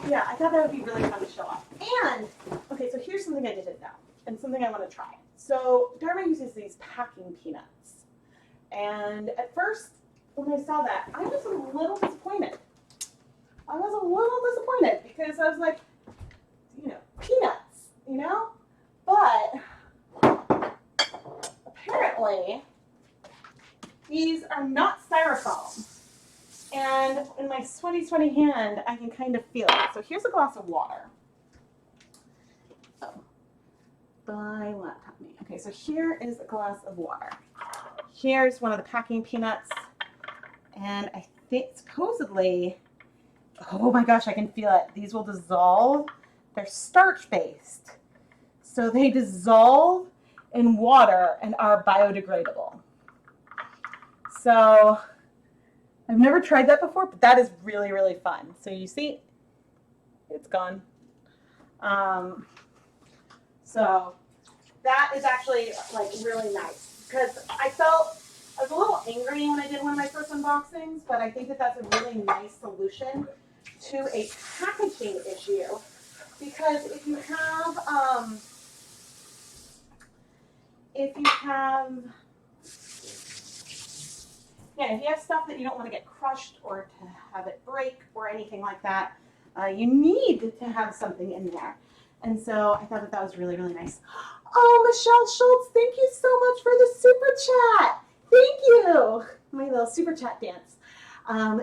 yeah, I thought that would be really fun to show off. And, okay, so here's something I didn't know and something I want to try. So Dharma uses these packing peanuts. And at first, when I saw that, I was a little disappointed. Because I was like, peanuts, But apparently, these are not styrofoam. And in my sweaty hand, I can kind of feel it. So here's a glass of water. Oh, my laptop me. Okay, so here is a glass of water. Here's one of the packing peanuts. And I think supposedly Oh my gosh, I can feel it. These will dissolve. They're starch-based. So they dissolve in water and are biodegradable. So I've never tried that before, but that is really, really fun. So you see, it's gone. So that is actually like really nice because I was a little angry when I did one of my first unboxings, but I think that that's a really nice solution to a packaging issue. Because if you have stuff that you don't want to get crushed or to have it break or anything like that, you need to have something in there. And so I thought that that was really, really nice. Oh, Michelle Schultz, thank you so much for the super chat. Thank you. My little super chat dance.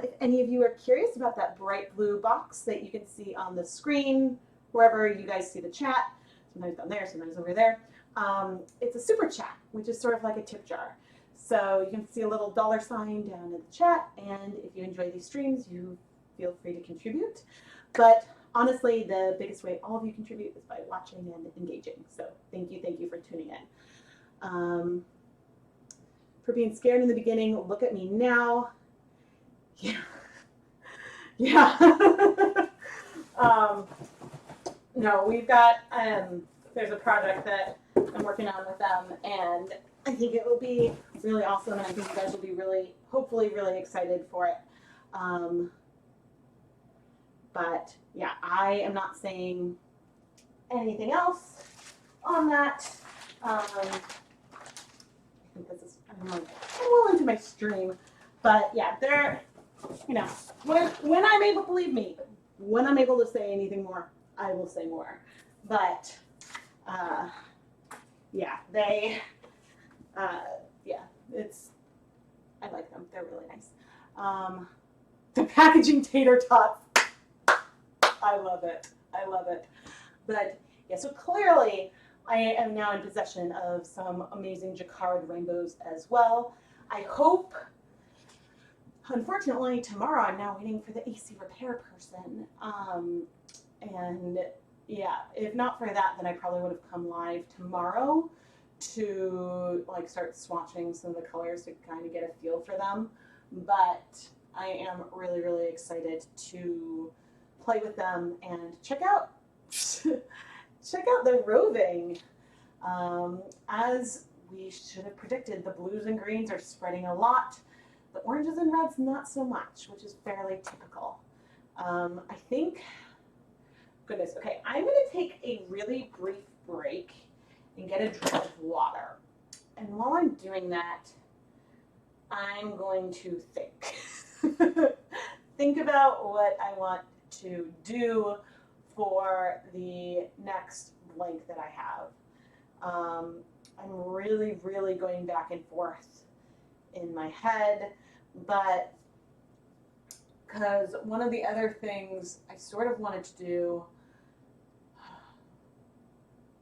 If any of you are curious about that bright blue box that you can see on the screen, wherever you guys see the chat, sometimes down there, sometimes over there, it's a super chat, which is sort of like a tip jar. So you can see a little $sign down in the chat, and if you enjoy these streams, you feel free to contribute. But honestly, the biggest way all of you contribute is by watching and engaging. So thank you for tuning in. For being scared in the beginning, look at me now. Yeah. Yeah. No, we've got, there's a project that I'm working on with them, and I think it will be really awesome, and I think you guys will be really, hopefully really excited for it. But yeah, I am not saying anything else on that. I think this is, I'm well into my stream, but yeah, they're, you know, when I'm able, believe me, when I'm able to say anything more, I will say more. But yeah, they, yeah, I like them. They're really nice. The packaging tater tots. I love it. I love it. But yeah, so clearly I am now in possession of some amazing jacquard rainbows as well. I hope, unfortunately, tomorrow I'm now waiting for the AC repair person. And yeah, if not for that, then I probably would have come live tomorrow to like start swatching some of the colors to kind of get a feel for them. But I am really, really excited to play with them and check out the roving. As we should have predicted, the blues and greens are spreading a lot. The oranges and reds, not so much, which is fairly typical. I think, goodness, okay, I'm going to take a really brief break and get a drink of water. And while I'm doing that, I'm going to think. Think about what I want to do for the next blank that I have. I'm really, really going back and forth in my head, but because one of the other things I sort of wanted to do,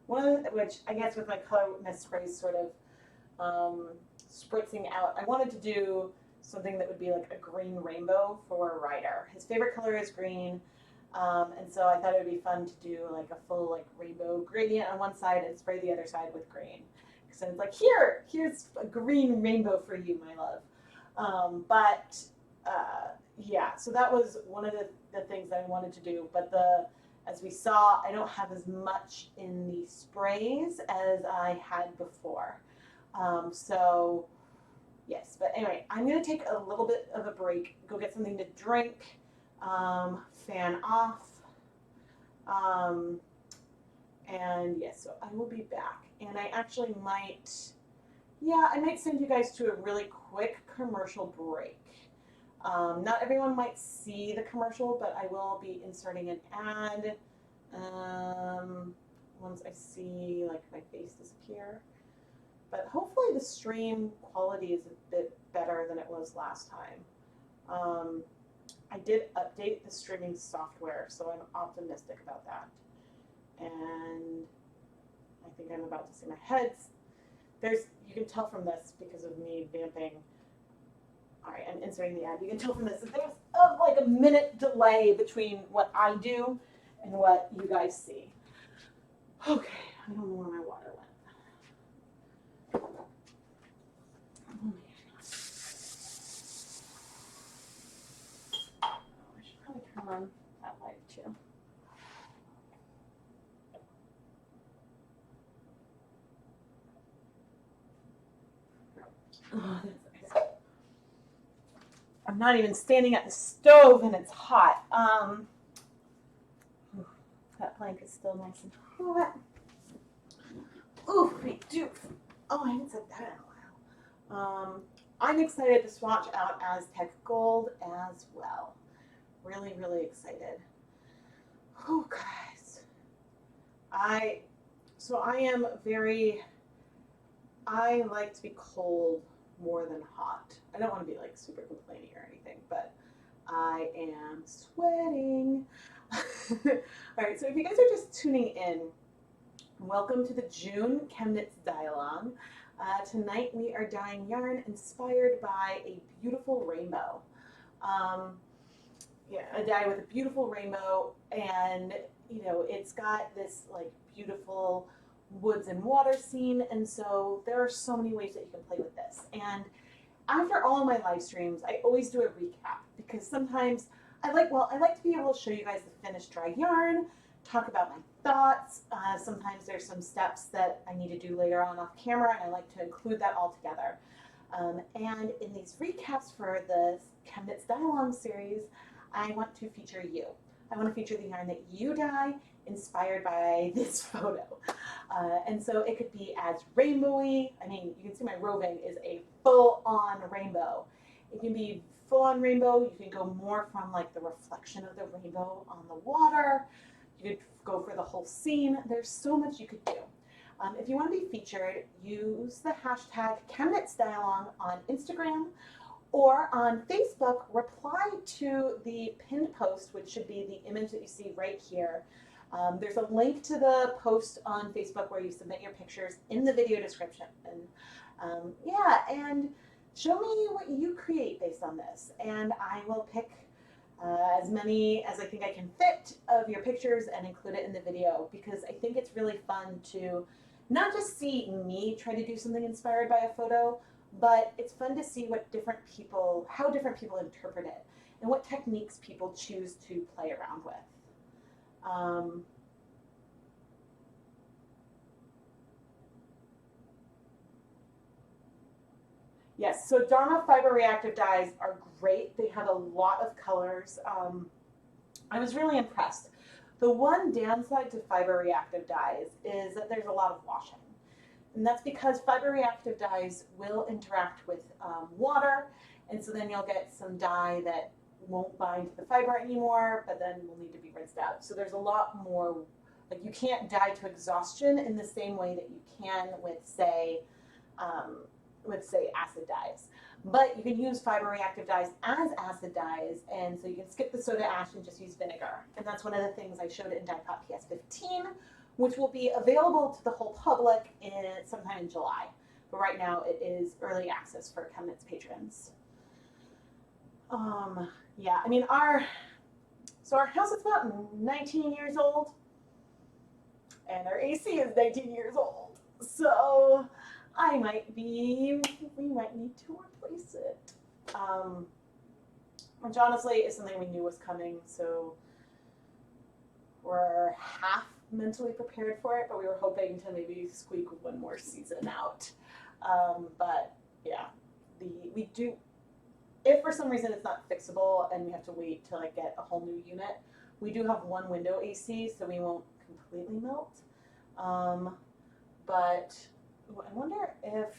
which I guess with my color mist sprays sort of spritzing out, I wanted to do something that would be like a green rainbow for Ryder. His favorite color is green, and so I thought it would be fun to do like a full like rainbow gradient on one side and spray the other side with green. So it's like, here's a green rainbow for you, my love. Yeah, so that was one of the things that I wanted to do. But as we saw, I don't have as much in the sprays as I had before. So yes, but anyway, I'm going to take a little bit of a break, go get something to drink, fan off, and yes, so I will be back. And I actually might send you guys to a really quick commercial break. Not everyone might see the commercial, but I will be inserting an ad once I see like my face disappear. But hopefully the stream quality is a bit better than it was last time. I did update the streaming software, so I'm optimistic about that. And I think I'm about to see my heads. You can tell from this because of me vamping. All right, I'm inserting the ad. You can tell from this that there's like a minute delay between what I do and what you guys see. Okay, I don't know where my water went. Oh my gosh. Oh, I should probably turn on that light too. Oh, that's nice. I'm not even standing at the stove and it's hot. That plank is still nice and hot. Oof, doof. Oh, I haven't said that in a while. I'm excited to swatch out Aztec Gold as well. Really, really excited. Oh, guys. I like to be cold more than hot. I don't want to be like super complaining or anything, but I am sweating. All right, so if you guys are just tuning in, welcome to the June ChemKnits Dye-Along. Tonight we are dyeing yarn inspired by a beautiful rainbow. A dye with a beautiful rainbow, and you know, it's got this like beautiful woods and water scene, and so there are so many ways that you can play with this. And after all of my live streams, I always do a recap because sometimes I like to be able to show you guys the finished dry yarn, talk about my thoughts. Sometimes there's some steps that I need to do later on off camera, and I like to include that all together. And in these recaps for the ChemKnits Dye-Along series, I want to feature you. I want to feature the yarn that you dye inspired by this photo. And so it could be as rainbowy. I mean, you can see my roving is a full-on rainbow. It can be full-on rainbow. You can go more from like the reflection of the rainbow on the water. You could go for the whole scene. There's so much you could do. If you want to be featured, use the hashtag ChemKnitsDyeAlong on Instagram, or on Facebook, reply to the pinned post, which should be the image that you see right here. There's a link to the post on Facebook where you submit your pictures in the video description. And and show me what you create based on this. And I will pick as many as I think I can fit of your pictures and include it in the video, because I think it's really fun to not just see me try to do something inspired by a photo, but it's fun to see how different people interpret it and what techniques people choose to play around with. Yes, so Dharma fiber reactive dyes are great. They have a lot of colors. I was really impressed. The one downside to fiber reactive dyes is that there's a lot of washing. And that's because fiber reactive dyes will interact with water, and so then you'll get some dye that won't bind to the fiber anymore, but then will need to be rinsed out. So there's a lot more, like you can't dye to exhaustion in the same way that you can with say acid dyes. But you can use fiber reactive dyes as acid dyes, and so you can skip the soda ash and just use vinegar. And that's one of the things I showed in DyePot PS15, which will be available to the whole public sometime in July. But right now it is early access for ChemKnits patrons. I mean, our house is about 19 years old, and our AC is 19 years old. So we might need to replace it. Which honestly is something we knew was coming, so we're half mentally prepared for it, but we were hoping to maybe squeak one more season out. But yeah, we do, if for some reason it's not fixable and we have to wait to like get a whole new unit, we do have one window AC, so we won't completely melt. But I wonder if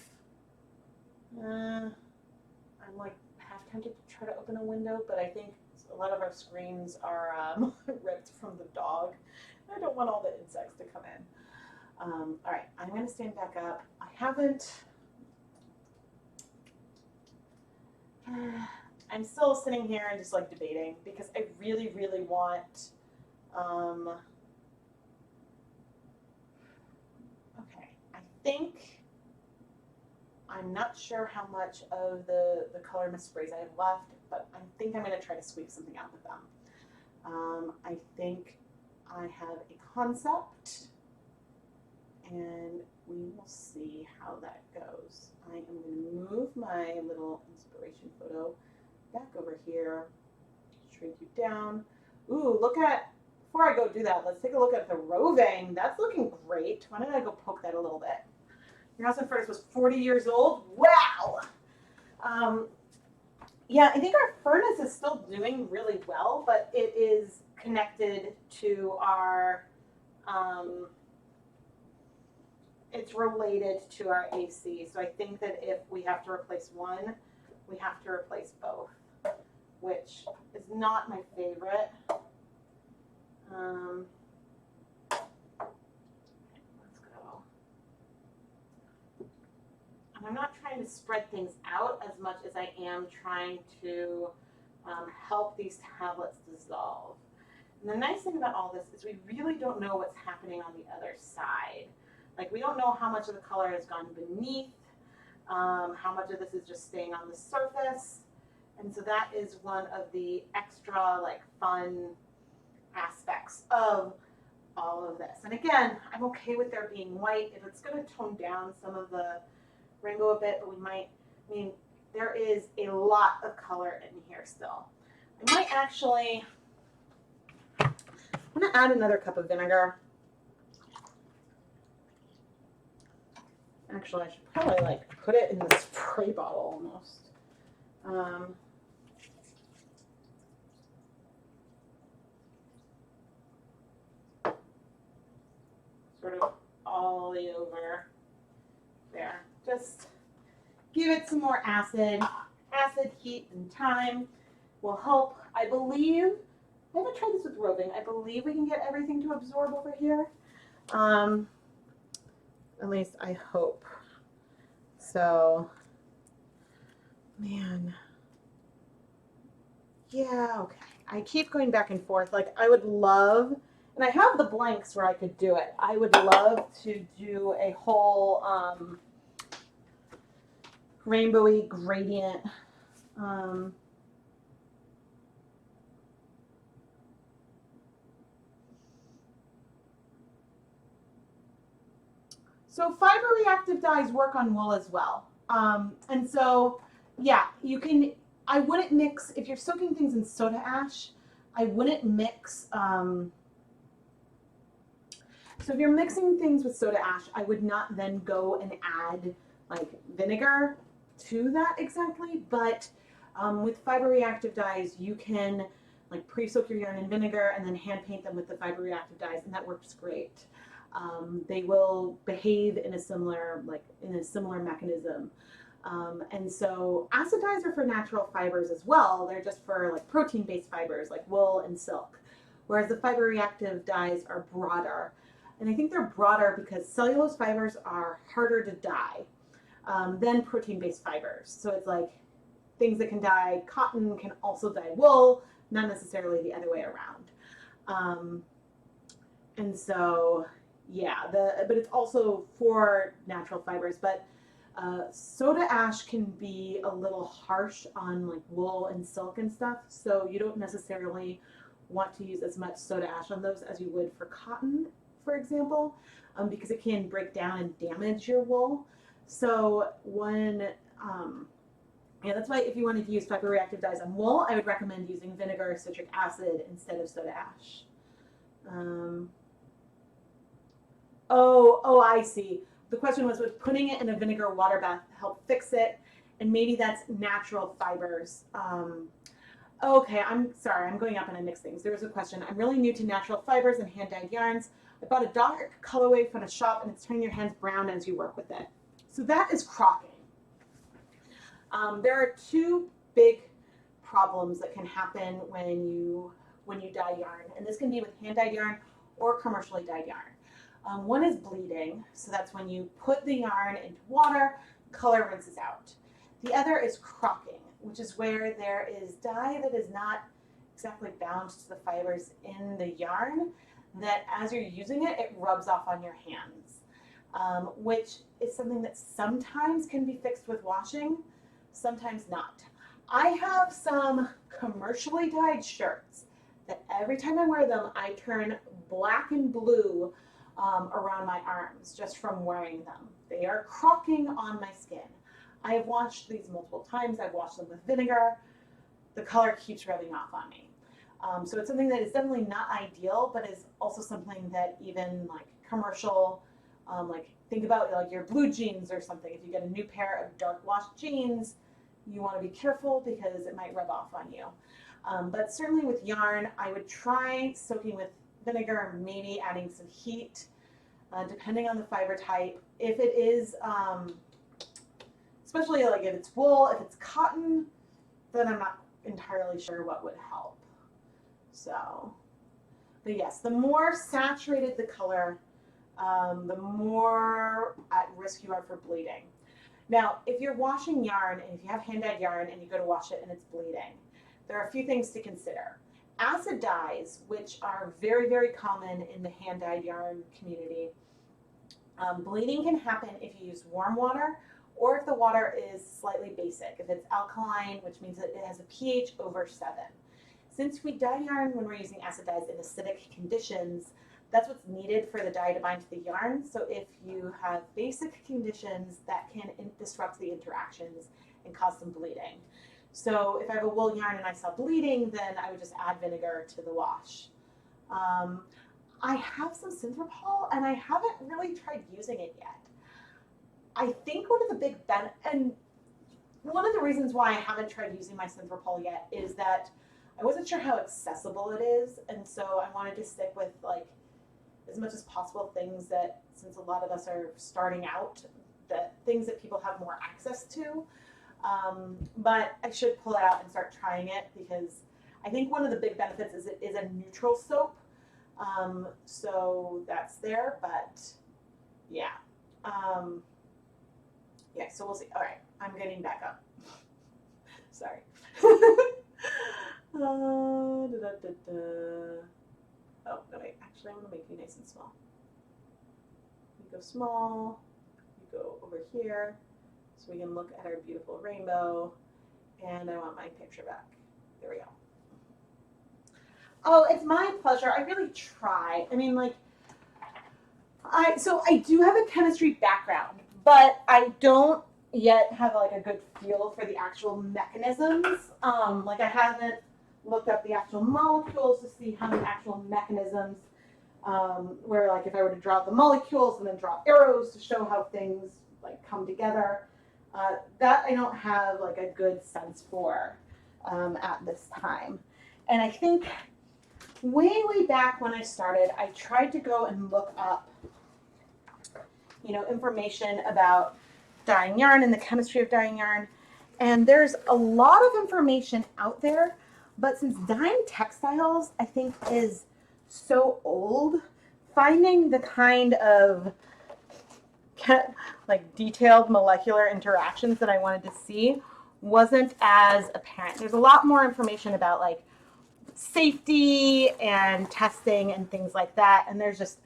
I'm like half tempted to try to open a window, but I think a lot of our screens are ripped from the dog. I don't want all the insects to come in. All right, I'm going to stand back up. I'm still sitting here and just like debating because I really, really want, okay, I think I I'm not sure how much of the color mist sprays I have left, but I think I'm going to try to squeeze something out with them. I think I have a concept, and we will see how that goes. I am going to move my little inspiration photo back over here, shrink you down. Ooh, look at, before I go do that, let's take a look at the roving. That's looking great. Why don't I go poke that a little bit? Your house in furnace was 40 years old. Wow. Yeah, I think our furnace is still doing really well, but it is connected to our, it's related to our AC. So I think that if we have to replace one, we have to replace both, which is not my favorite. Let's go. And I'm not trying to spread things out as much as I am trying to help these tablets dissolve. And the nice thing about all this is we really don't know what's happening on the other side. Like, we don't know how much of the color has gone beneath, how much of this is just staying on the surface. And so that is one of the extra, like, fun aspects of all of this. And again, I'm okay with there being white. If it's going to tone down some of the rainbow a bit, but we might, I mean, there is a lot of color in here still. I might actually, I'm going to add another cup of vinegar. Actually, I should probably like put it in the spray bottle almost. Sort of all the way over there. Just give it some more acid. Acid, heat, and time will help. I believe, I haven't tried this with roving. I believe we can get everything to absorb over here. At least I hope. So, man. Yeah, okay. I keep going back and forth. Like, I would love, and I have the blanks where I could do it. I would love to do a whole rainbowy gradient. So fiber reactive dyes work on wool as well. And so, yeah, you can, I wouldn't mix, if you're soaking things in soda ash, I wouldn't mix, so if you're mixing things with soda ash, I would not then go and add like vinegar to that exactly. But with fiber reactive dyes, you can like pre-soak your yarn in vinegar and then hand paint them with the fiber reactive dyes, and that works great. They will behave in a similar mechanism. And so acid dyes are for natural fibers as well. They're just for like protein-based fibers like wool and silk, whereas the fiber reactive dyes are broader. And I think they're broader because cellulose fibers are harder to dye than protein-based fibers. So it's like things that can dye cotton can also dye wool, not necessarily the other way around. And so, yeah, but it's also for natural fibers. But soda ash can be a little harsh on like wool and silk and stuff. So you don't necessarily want to use as much soda ash on those as you would for cotton, for example, because it can break down and damage your wool. So yeah, that's why if you wanted to use fiber reactive dyes on wool, I would recommend using vinegar or citric acid instead of soda ash. Oh, I see. The question was, would putting it in a vinegar water bath help fix it? And maybe that's natural fibers. Okay, I'm sorry, I'm going up and I mix things. There was a question. I'm really new to natural fibers and hand-dyed yarns. I bought a dark colorway from a shop and it's turning your hands brown as you work with it. So that is crocking. There are two big problems that can happen when you dye yarn, and this can be with hand-dyed yarn or commercially dyed yarn. One is bleeding, so that's when you put the yarn into water, color rinses out. The other is crocking, which is where there is dye that is not exactly bound to the fibers in the yarn, that as you're using it, it rubs off on your hands. which is something that sometimes can be fixed with washing, sometimes not. I have some commercially dyed shirts that every time I wear them, I turn black and blue around my arms just from wearing them. They are crocking on my skin. I have washed these multiple times. I've washed them with vinegar. The color keeps rubbing off on me. So it's something that is definitely not ideal, but is also something that even like commercial, like think about like your blue jeans or something. If you get a new pair of dark washed jeans, you want to be careful because it might rub off on you. But certainly with yarn, I would try soaking with vinegar, maybe adding some heat, depending on the fiber type. If it is, especially like if it's wool, if it's cotton, then I'm not entirely sure what would help. So, but yes, the more saturated the color, the more at risk you are for bleeding. Now, if you're washing yarn and if you have hand-dyed yarn and you go to wash it and it's bleeding, there are a few things to consider. Acid dyes, which are very, very common in the hand-dyed yarn community, bleeding can happen if you use warm water or if the water is slightly basic. If it's alkaline, which means that it has a pH over 7. Since we dye yarn when we're using acid dyes in acidic conditions, that's what's needed for the dye to bind to the yarn. So if you have basic conditions, that can disrupt the interactions and cause some bleeding. So if I have a wool yarn and I saw bleeding, then I would just add vinegar to the wash. I have some Synthropol and I haven't really tried using it yet. I think one of the reasons why I haven't tried using my Synthropol yet is that I wasn't sure how accessible it is, and so I wanted to stick with like as much as possible things that, since a lot of us are starting out, the things that people have more access to. But I should pull it out and start trying it because I think one of the big benefits is it is a neutral soap. So that's there, but yeah. Yeah, so we'll see. All right, I'm getting back up. Sorry. Oh, no, wait, actually, I'm going to make you nice and small. You go small, you go over here, so we can look at our beautiful rainbow, and I want my picture back. There we go. Oh, it's my pleasure. I really try. I mean, like, so I do have a chemistry background, but I don't yet have like a good feel for the actual mechanisms. Like I haven't looked up the actual molecules to see how many actual mechanisms, where like if I were to draw the molecules and then draw arrows to show how things like come together, that I don't have like a good sense for at this time. And I think way back when I started, I tried to go and look up, information about dyeing yarn and the chemistry of dyeing yarn. And there's a lot of information out there, but since dyeing textiles, I think, is so old, finding the kind of like detailed molecular interactions that I wanted to see wasn't as apparent. There's a lot more information about like safety and testing and things like that. And there's just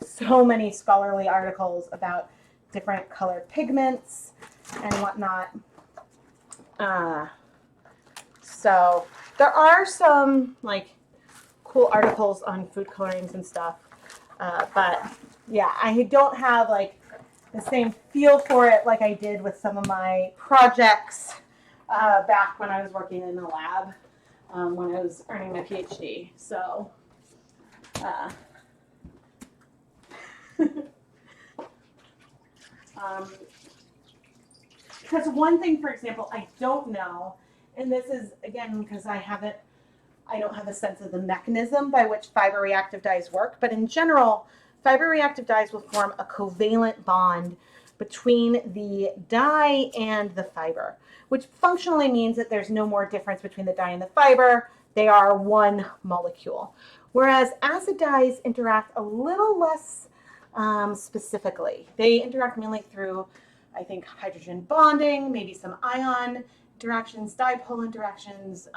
so many scholarly articles about different colored pigments and whatnot. So there are some like cool articles on food colorings and stuff. But yeah, I don't have like the same feel for it like I did with some of my projects back when I was working in the lab, when I was earning my PhD. So because one thing, for example, I don't know, and this is again because I don't have a sense of the mechanism by which fiber reactive dyes work, but in general, fiber reactive dyes will form a covalent bond between the dye and the fiber, which functionally means that there's no more difference between the dye and the fiber. They are one molecule. Whereas acid dyes interact a little less specifically. They interact mainly through, I think, hydrogen bonding, maybe some ion interactions, dipole interactions,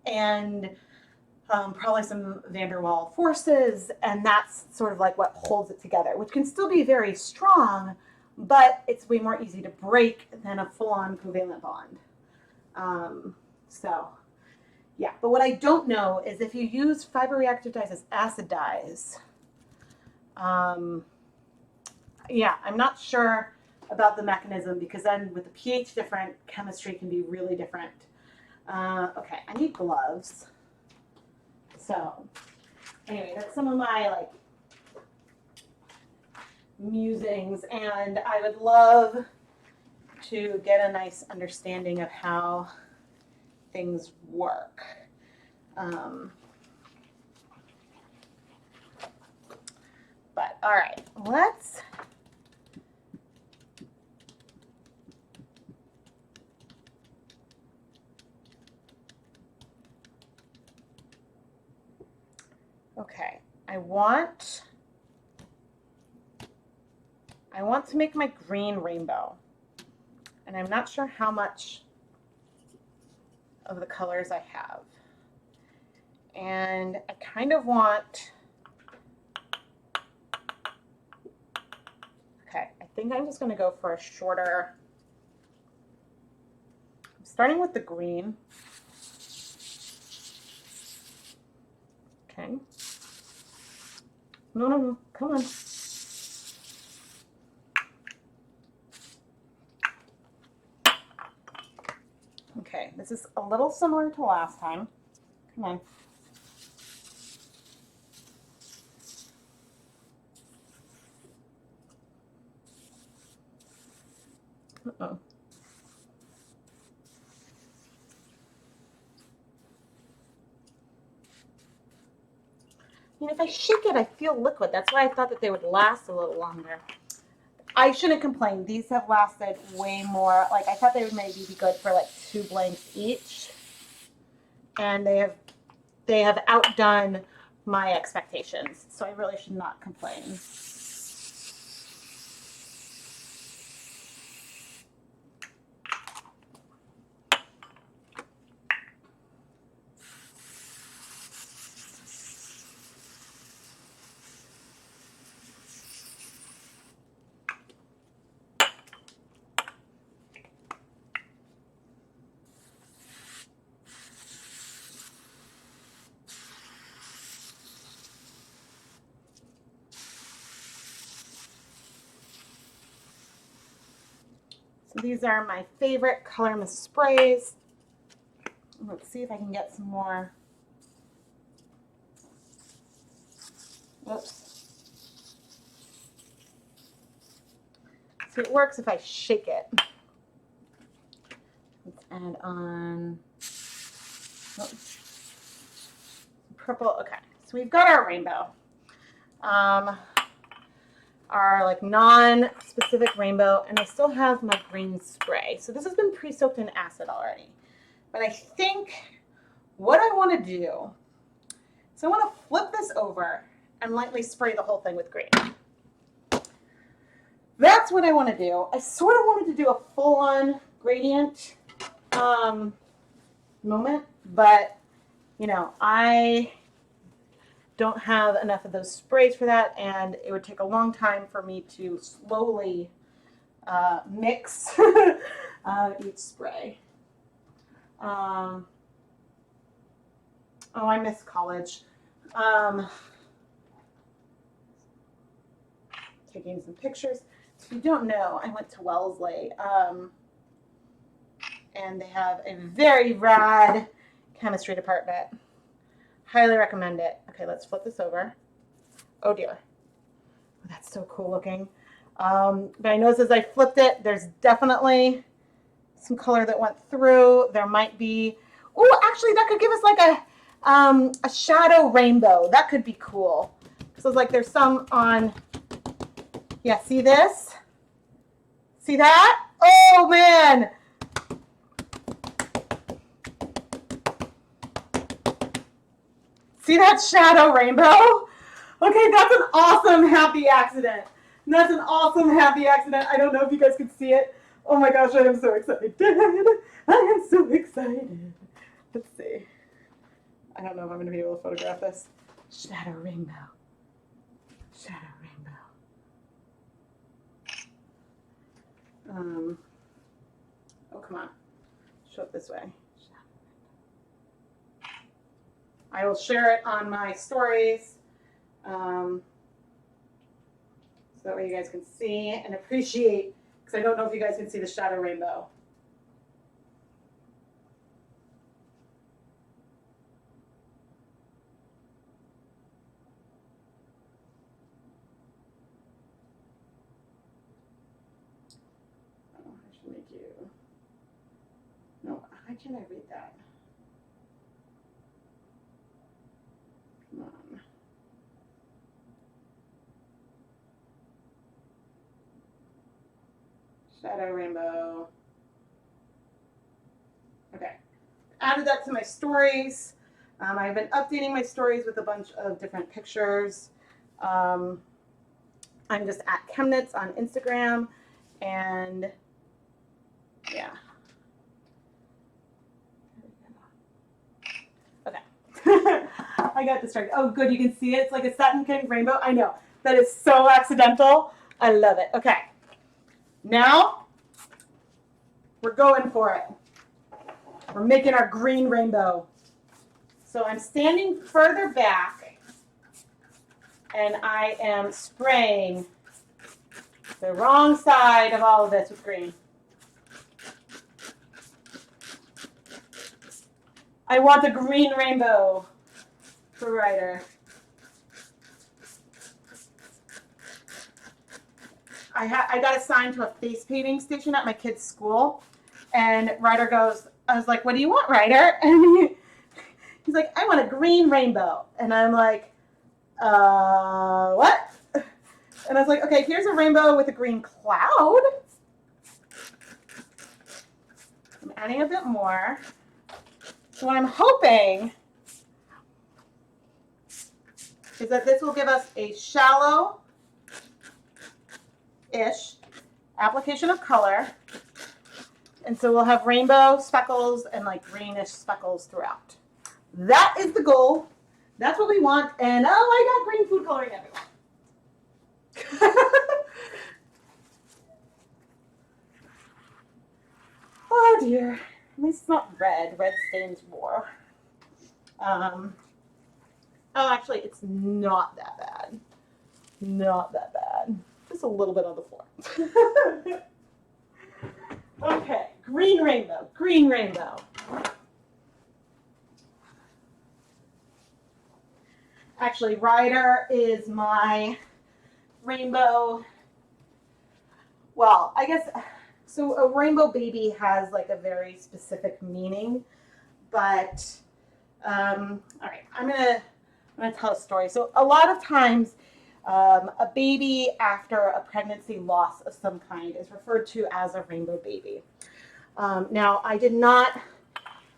and probably some van der Waal forces, and that's sort of like what holds it together, which can still be very strong, but it's way more easy to break than a full-on covalent bond. So yeah, but what I don't know is if you use fiber reactive dyes as acid dyes, yeah, I'm not sure about the mechanism, because then with the pH different, chemistry can be really different. Okay, I need gloves. So anyway, that's some of my like musings, and I would love to get a nice understanding of how things work. But all right, let's okay, I want to make my green rainbow, and I'm not sure how much of the colors I have. And I kind of want, okay, I think I'm just going to go for a shorter, I'm starting with the green. Okay. No, come on. Okay, this is a little similar to last time. Come on. Uh-oh. I mean, if I shake it, I feel liquid. That's why I thought that they would last a little longer. I shouldn't complain. These have lasted way more. Like, I thought they would maybe be good for like 2 blanks each. And they have outdone my expectations. So I really should not complain. So these are my favorite Color Mist sprays. Let's see if I can get some more. Oops. So it works if I shake it. Let's add on purple. Okay, so we've got our rainbow. Our like non-specific rainbow, and I still have my green spray. So this has been pre-soaked in acid already. But I think what I want to do is I want to flip this over and lightly spray the whole thing with green. That's what I want to do. I sort of wanted to do a full-on gradient moment, but you know, I don't have enough of those sprays for that, and it would take a long time for me to slowly mix each spray. Oh, I miss college. Taking some pictures. If you don't know, I went to Wellesley, and they have a very rad chemistry department. Highly recommend it. Okay, let's flip this over. Oh dear. Oh, that's so cool looking. But I noticed as I flipped it, there's definitely some color that went through. There might be, oh, actually that could give us like a shadow rainbow. That could be cool. So it's like there's some on, yeah, see this? See that? Oh man. See that shadow rainbow? Okay, that's an awesome happy accident. That's an awesome happy accident. I don't know if you guys can see it. Oh my gosh, I am so excited. I am so excited. Let's see. I don't know if I'm going to be able to photograph this. Shadow rainbow. Shadow rainbow. Oh, come on. Show it this way. I will share it on my stories so that way you guys can see and appreciate, because I don't know if you guys can see the shadow rainbow. Oh, I should make you. No, how can I read that? Come on. Shadow rainbow. Okay. Added that to my stories. I've been updating my stories with a bunch of different pictures. I'm just at ChemKnits on Instagram, and yeah. Okay. I got distracted. Oh, good. You can see it. It's like a satin pink rainbow. I know. That is so accidental. I love it. Okay. Now we're going for it. We're making our green rainbow. So I'm standing further back and I am spraying the wrong side of all of this with green. I want the green rainbow for Ryder. I got assigned to a face painting station at my kid's school, and Ryder goes, I was like, what do you want, Ryder? And he's like, I want a green rainbow. And I'm like, what? And I was like, okay, here's a rainbow with a green cloud. I'm adding a bit more. So what I'm hoping is that this will give us a shallow-ish application of color. And so we'll have rainbow speckles and like greenish speckles throughout. That is the goal. That's what we want. And oh, I got green food coloring everywhere. Oh dear. At least it's not red. Red stains more. Oh, actually, it's not that bad. Not that bad. Just a little bit on the floor. Okay, green rainbow, green rainbow. Actually, Ryder is my rainbow. Well, I guess, so a rainbow baby has like a very specific meaning, but, all right, I'm gonna tell a story. So a lot of times, a baby after a pregnancy loss of some kind is referred to as a rainbow baby. Now, I did not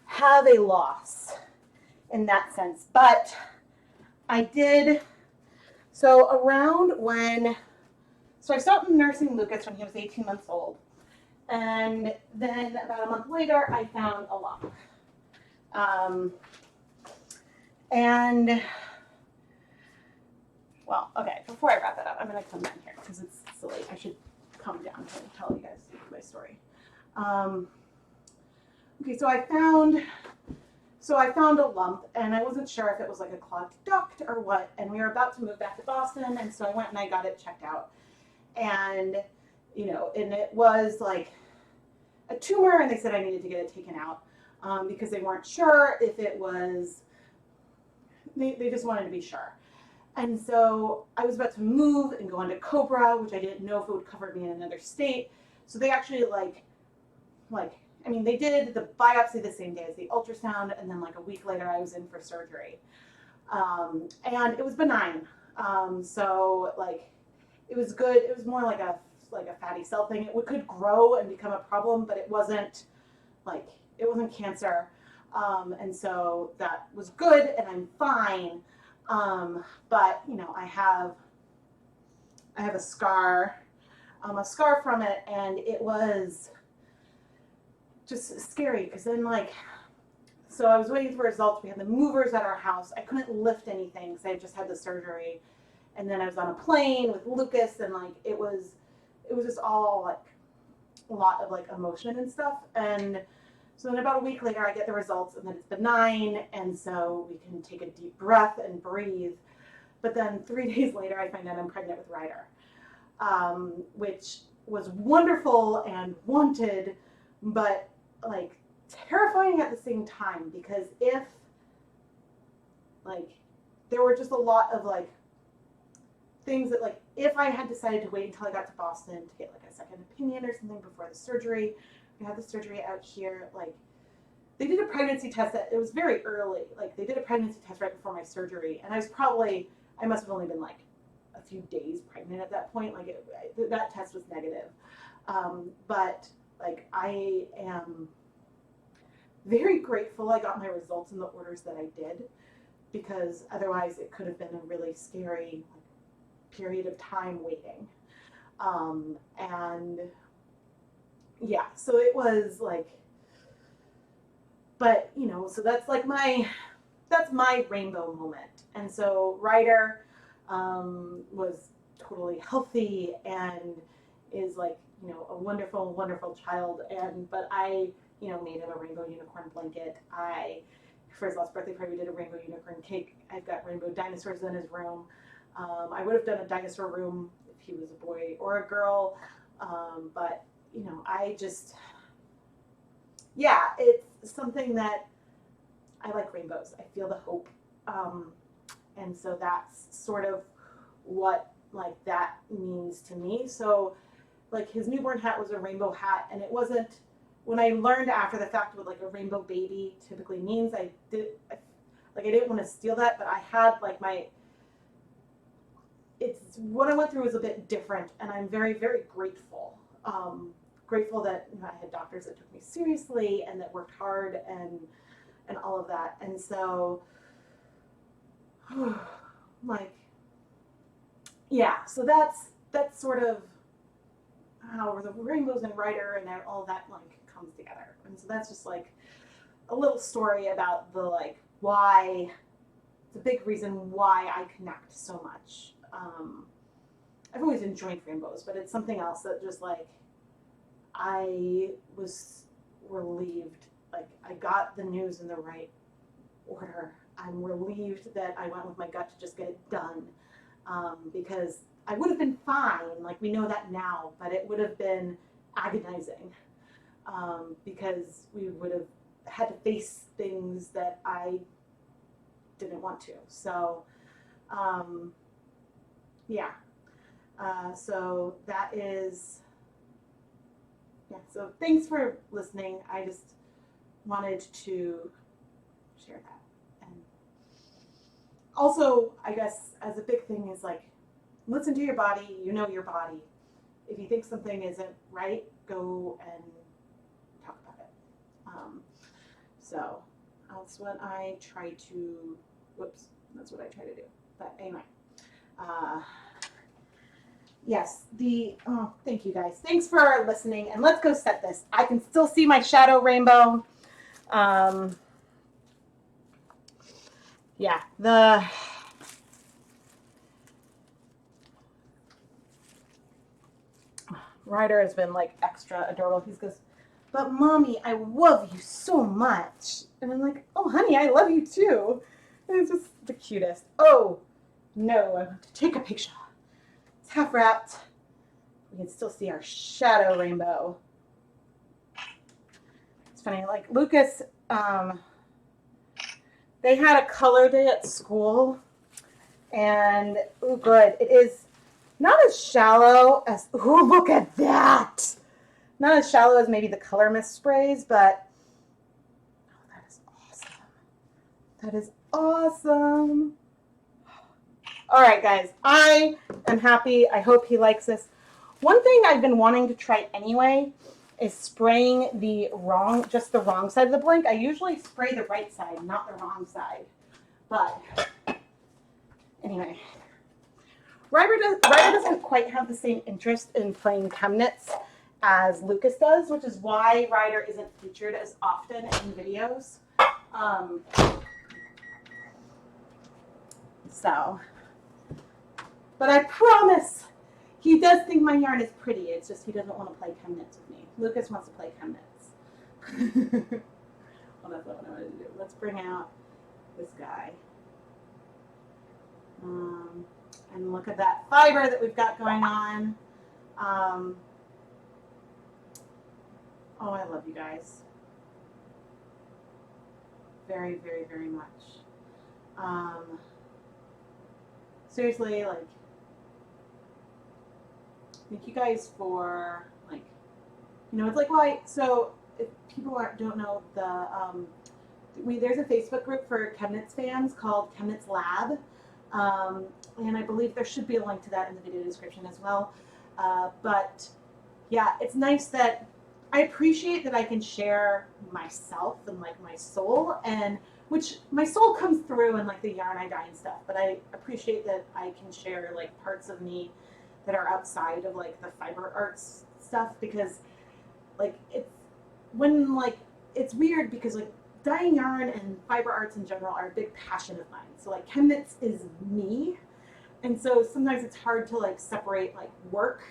have a loss in that sense, but I did. So around when, so I started nursing Lucas when he was 18 months old. And then about a month later, I found a lump. And well, okay, before I wrap that up, I'm going to come down here because it's silly. I should come down here and tell you guys my story. Okay, so I found a lump, and I wasn't sure if it was like a clogged duct or what, and we were about to move back to Boston, and so I went and I got it checked out. And, you know, and it was like a tumor, and they said I needed to get it taken out because they weren't sure if it was, they just wanted to be sure. And so I was about to move and go on to Cobra, which I didn't know if it would cover me in another state. So they actually I mean, they did the biopsy the same day as the ultrasound, and then like a week later I was in for surgery. And it was benign. So like, it was good. It was more like a fatty cell thing. It could grow and become a problem, but it wasn't cancer. And so that was good, and I'm fine. But you know, I have a scar from it, and it was just scary because then like So I was waiting for results. We had the movers at our house. I couldn't lift anything because I just had the surgery. And then I was on a plane with Lucas, and like it was just all like a lot of like emotion and stuff. And so then about a week later, I get the results, and then it's benign, and so we can take a deep breath and breathe. But then 3 days later, I find out I'm pregnant with Ryder, which was wonderful and wanted, but like terrifying at the same time, because if like there were just a lot of like things that like if I had decided to wait until I got to Boston to get like a second opinion or something before the surgery, we had the surgery out here, like they did a pregnancy test that it was very early, like they did a pregnancy test right before my surgery, and I must have only been like a few days pregnant at that point, like that test was negative. But like I am very grateful I got my results in the orders that I did, because otherwise it could have been a really scary period of time waiting. And yeah, so it was like, but you know, so that's my rainbow moment. And so Ryder was totally healthy and is like, you know, a wonderful, wonderful child. But I, you know, made him a rainbow unicorn blanket. For his last birthday party, we did a rainbow unicorn cake. I've got rainbow dinosaurs in his room. I would have done a dinosaur room if he was a boy or a girl. But, you know, yeah, it's something that I like rainbows. I feel the hope. And so that's sort of what like that means to me. So like his newborn hat was a rainbow hat, and it wasn't, when I learned after the fact what like a rainbow baby typically means, I didn't want to steal that, but I had like it's what I went through was a bit different, and I'm very, very grateful. Grateful that, you know, I had doctors that took me seriously and that worked hard and all of that. And so like, yeah, so that's sort of how the rainbows and Ryder and all that like comes together. And so that's just like a little story about the like why, it's a big reason why I connect so much. I've always enjoyed rainbows, but it's something else that just like I was relieved, like I got the news in the right order. I'm relieved that I went with my gut to just get it done, because I would have been fine, like we know that now, but it would have been agonizing, because we would have had to face things that I didn't want to. So, yeah. So that is, yeah, so thanks for listening. I just wanted to share that. And also, I guess, as a big thing is like, listen to your body, you know your body. If you think something isn't right, go and talk about it. So that's what I try to, that's what I try to do. But anyway, yes, thank you guys. Thanks for listening, and let's go set this. I can still see my shadow rainbow. Yeah, the Ryder has been like extra adorable. He goes, but mommy, I love you so much. And I'm like, oh honey, I love you too. And it's just the cutest. Oh no, I want to take a picture. It's half wrapped. We can still see our shadow rainbow. It's funny, like Lucas, they had a color day at school, and oh good, it is not as shallow as, oh look at that! Not as shallow as maybe the color mist sprays, but oh, that is awesome. That is awesome. All right, guys, I am happy. I hope he likes this. One thing I've been wanting to try anyway is spraying just the wrong side of the blank. I usually spray the right side, not the wrong side. But anyway, Ryder doesn't quite have the same interest in playing ChemKnits as Lucas does, which is why Ryder isn't featured as often in videos. So, but I promise he does think my yarn is pretty. It's just he doesn't want to play ChemKnits with me. Lucas wants to play ChemKnits. Well, that's what I wanted to do. Let's bring out this guy. And look at that fiber that we've got going on. Oh, I love you guys. Very, very, very much. Seriously, like, thank you guys for, like, you know, it's like, why, so if people don't know, there's a Facebook group for ChemKnits fans called ChemKnits Lab. And I believe there should be a link to that in the video description as well. But yeah, it's nice that I appreciate that I can share myself and like my soul, and which my soul comes through in like the yarn I dye and stuff, but I appreciate that I can share like parts of me that are outside of like the fiber arts stuff, because like it's weird because like dyeing yarn and fiber arts in general are a big passion of mine. So like ChemKnits is me. And so sometimes it's hard to like separate like work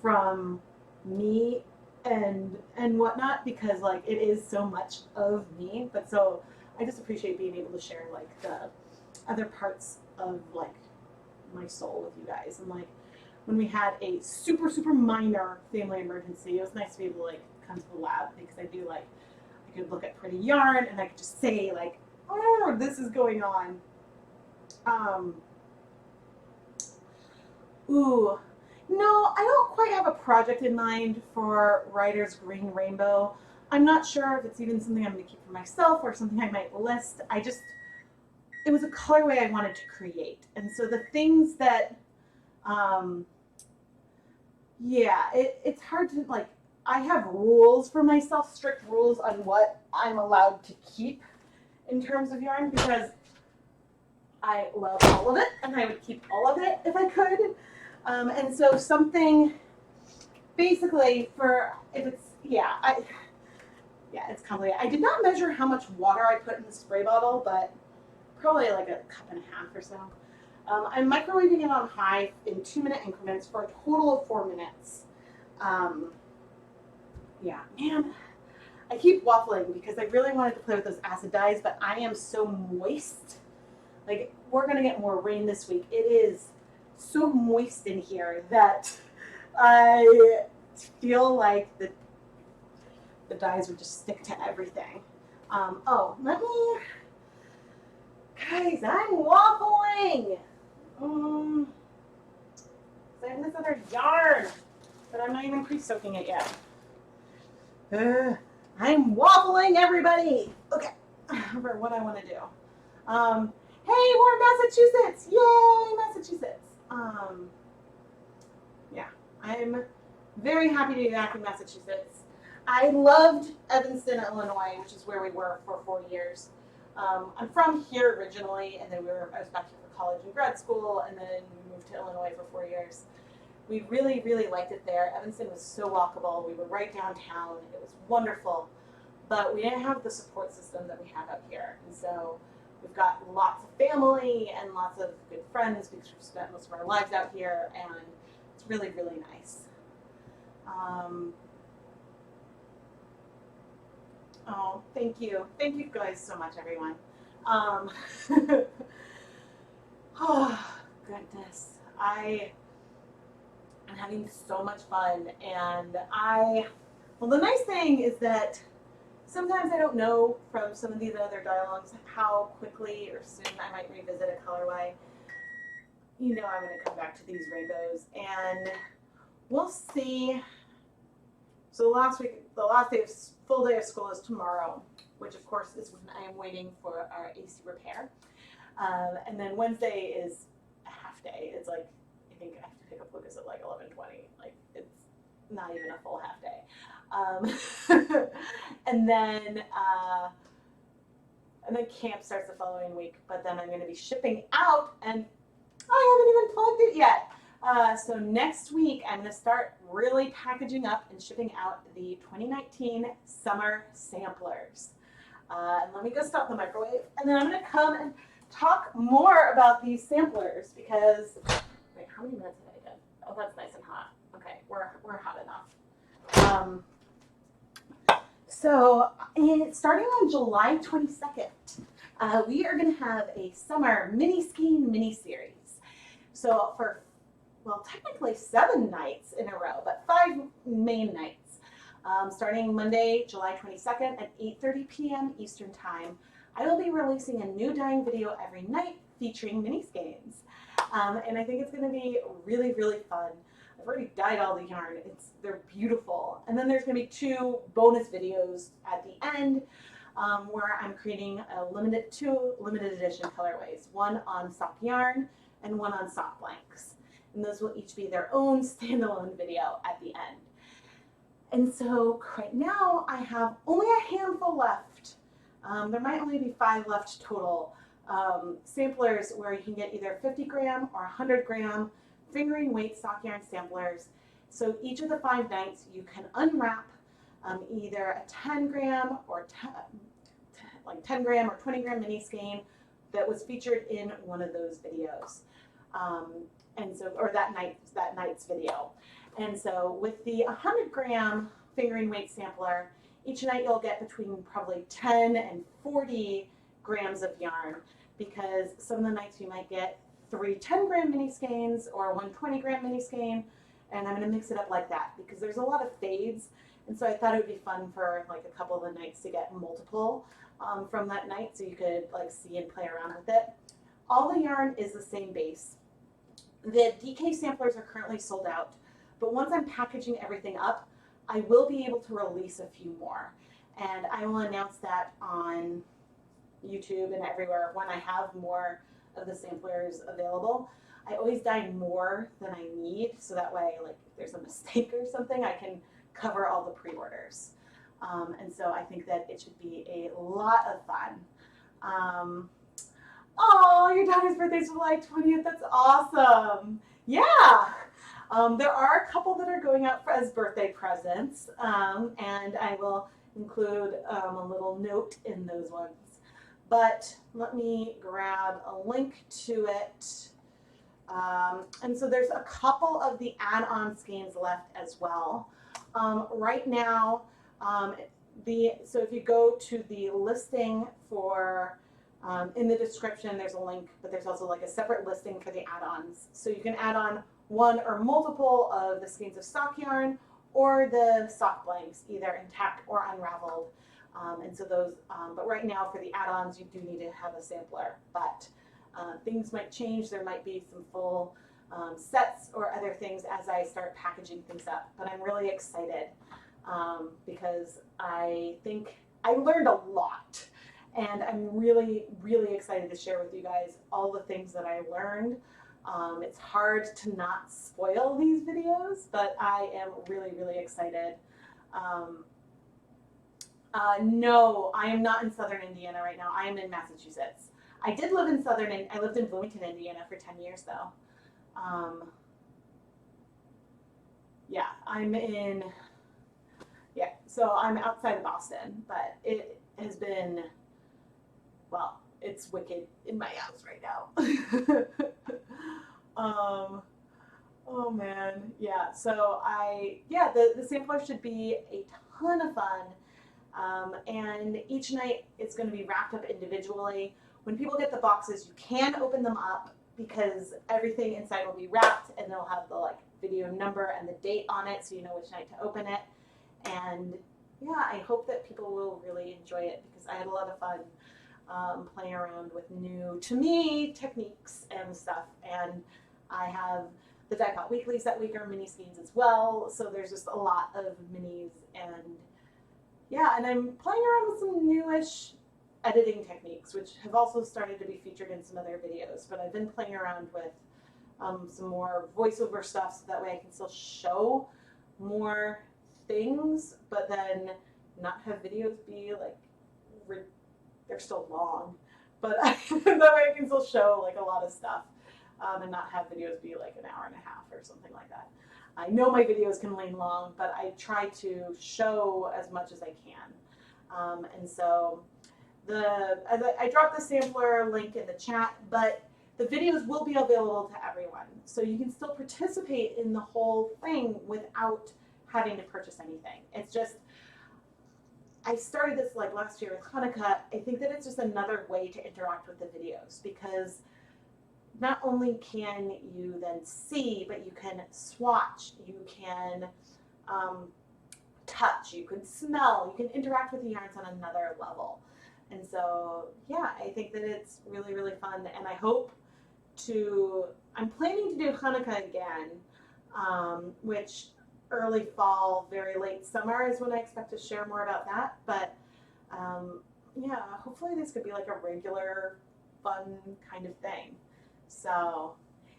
from me and whatnot, because like it is so much of me. But so I just appreciate being able to share like the other parts of like my soul with you guys. And like when we had a super, super minor family emergency, it was nice to be able to like come to the lab, because I do like, I could look at pretty yarn and I could just say like, oh, this is going on. Ooh, no, I don't quite have a project in mind for Writer's Green Rainbow. I'm not sure if it's even something I'm going to keep for myself or something I might list. It was a colorway I wanted to create. And so the things that, yeah, it's hard to, like, I have rules for myself, strict rules on what I'm allowed to keep in terms of yarn, because I love all of it and I would keep all of it if I could. And so something, basically, it's complicated. I did not measure how much water I put in the spray bottle, but probably like a cup and a half or so. I'm microwaving it on high in 2-minute increments for a total of 4 minutes. Yeah, man, I keep waffling because I really wanted to play with those acid dyes, but I am so moist. Like, we're gonna get more rain this week. It is so moist in here that I feel like the dyes would just stick to everything. Guys, I'm waffling. I have this other yarn, but I'm not even pre-soaking it yet. I'm waffling, everybody. Okay, for what I want to do. Hey, we're Massachusetts! Yay, Massachusetts! Yeah, I'm very happy to be back in Massachusetts. I loved Evanston, Illinois, which is where we were for 4 years. I'm from here originally, and then I was back here for college and grad school, and then we moved to Illinois for 4 years. We really, really liked it there. Evanston was so walkable. We were right downtown. It was wonderful, but we didn't have the support system that we have up here. And so we've got lots of family and lots of good friends because we've spent most of our lives out here, and it's really, really nice. Oh, thank you. Thank you guys so much, everyone. Oh, goodness. I'm having so much fun, and well, the nice thing is that sometimes I don't know from some of these other dialogues how quickly or soon I might revisit a colorway. You know I'm going to come back to these rainbows, and we'll see. So the last full day of school is tomorrow, which of course is when I am waiting for our AC repair. And then Wednesday is a half day. It's like, I think I have to pick up Lucas at like 11:20. Like, it's not even a full half day. And then camp starts the following week, but then I'm going to be shipping out, and I haven't even plugged it yet. So next week, I'm going to start really packaging up and shipping out the 2019 summer samplers. And let me go stop the microwave. And then I'm going to come and talk more about these samplers because, wait, how many minutes have I done? Oh, that's nice and hot. Okay, we're hot enough. So starting on July 22nd, we are going to have a summer mini skiing mini series. So for, well, technically 7 nights in a row, but 5 main nights. Starting Monday, July 22nd at 8:30 p.m. Eastern Time, I will be releasing a new dyeing video every night featuring mini skeins. And I think it's going to be really, really fun. I've already dyed all the yarn. They're beautiful. And then there's going to be 2 bonus videos at the end where I'm creating two limited edition colorways, one on soft yarn and one on soft blanks. And those will each be their own standalone video at the end. And so right now I have only a handful left. There might only be 5 left total. Samplers where you can get either 50 gram or 100 gram fingering weight sock yarn samplers. So each of the 5 nights you can unwrap either a 10 gram or 10 gram or 20 gram mini skein that was featured in one of those videos. And so, or that night's video. And so with the 100 gram fingering weight sampler, each night you'll get between probably 10 and 40 grams of yarn, because some of the nights you might get 3 10 gram mini skeins or 1 20 gram mini skein, and I'm going to mix it up like that because there's a lot of fades, and so I thought it would be fun for like a couple of the nights to get multiple from that night, so you could like see and play around with it. All the yarn is the same base. The DK samplers are currently sold out, but once I'm packaging everything up, I will be able to release a few more, and I will announce that on YouTube and everywhere when I have more of the samplers available. I always dye more than I need, so that way, like, if there's a mistake or something, I can cover all the pre-orders. And so I think that it should be a lot of fun. Oh, your daughter's birthday's July 20th. That's awesome. Yeah. There are a couple that are going out as birthday presents, and I will include a little note in those ones. But let me grab a link to it. And so there's a couple of the add-on skeins left as well. Right now, so if you go to the listing for, in the description, there's a link, but there's also like a separate listing for the add-ons. So you can add on one or multiple of the skeins of sock yarn or the sock blanks, either intact or unraveled. And so those, but right now for the add-ons, you do need to have a sampler, but things might change. There might be some full sets or other things as I start packaging things up, but I'm really excited because I think I learned a lot, and I'm really, really excited to share with you guys all the things that I learned. It's hard to not spoil these videos, but I am really, really excited. No, I am not in Southern Indiana right now. I am in Massachusetts. I did live in I lived in Bloomington, Indiana for 10 years though. Yeah, so I'm outside of Boston, but it has been, well, it's wicked in my house right now. Oh man, yeah, so the sampler should be a ton of fun. And each night it's going to be wrapped up individually. When people get the boxes, you can open them up because everything inside will be wrapped, and they'll have the like video number and the date on it, so you know which night to open it. And yeah, I hope that people will really enjoy it because I had a lot of fun playing around with new, to me, techniques and stuff. And I have the Dye Pot Weeklies that week are mini skeins as well, so there's just a lot of minis. And yeah, and I'm playing around with some newish editing techniques, which have also started to be featured in some other videos, but I've been playing around with some more voiceover stuff so that way I can still show more things, but then not have videos be like, they're still long, but that way I can still show like a lot of stuff and not have videos be like an hour and a half or something like that. I know my videos can lean long, but I try to show as much as I can. And so I dropped the sampler link in the chat, but the videos will be available to everyone. So you can still participate in the whole thing without having to purchase anything. It's just, I started this like last year with Hanukkah. I think that it's just another way to interact with the videos, because not only can you then see, but you can swatch, you can touch, you can smell, you can interact with the yarns on another level. And so, yeah, I think that it's really, really fun. And I hope I'm planning to do Hanukkah again, which early fall, very late summer is when I expect to share more about that. But yeah, hopefully this could be like a regular, fun kind of thing. So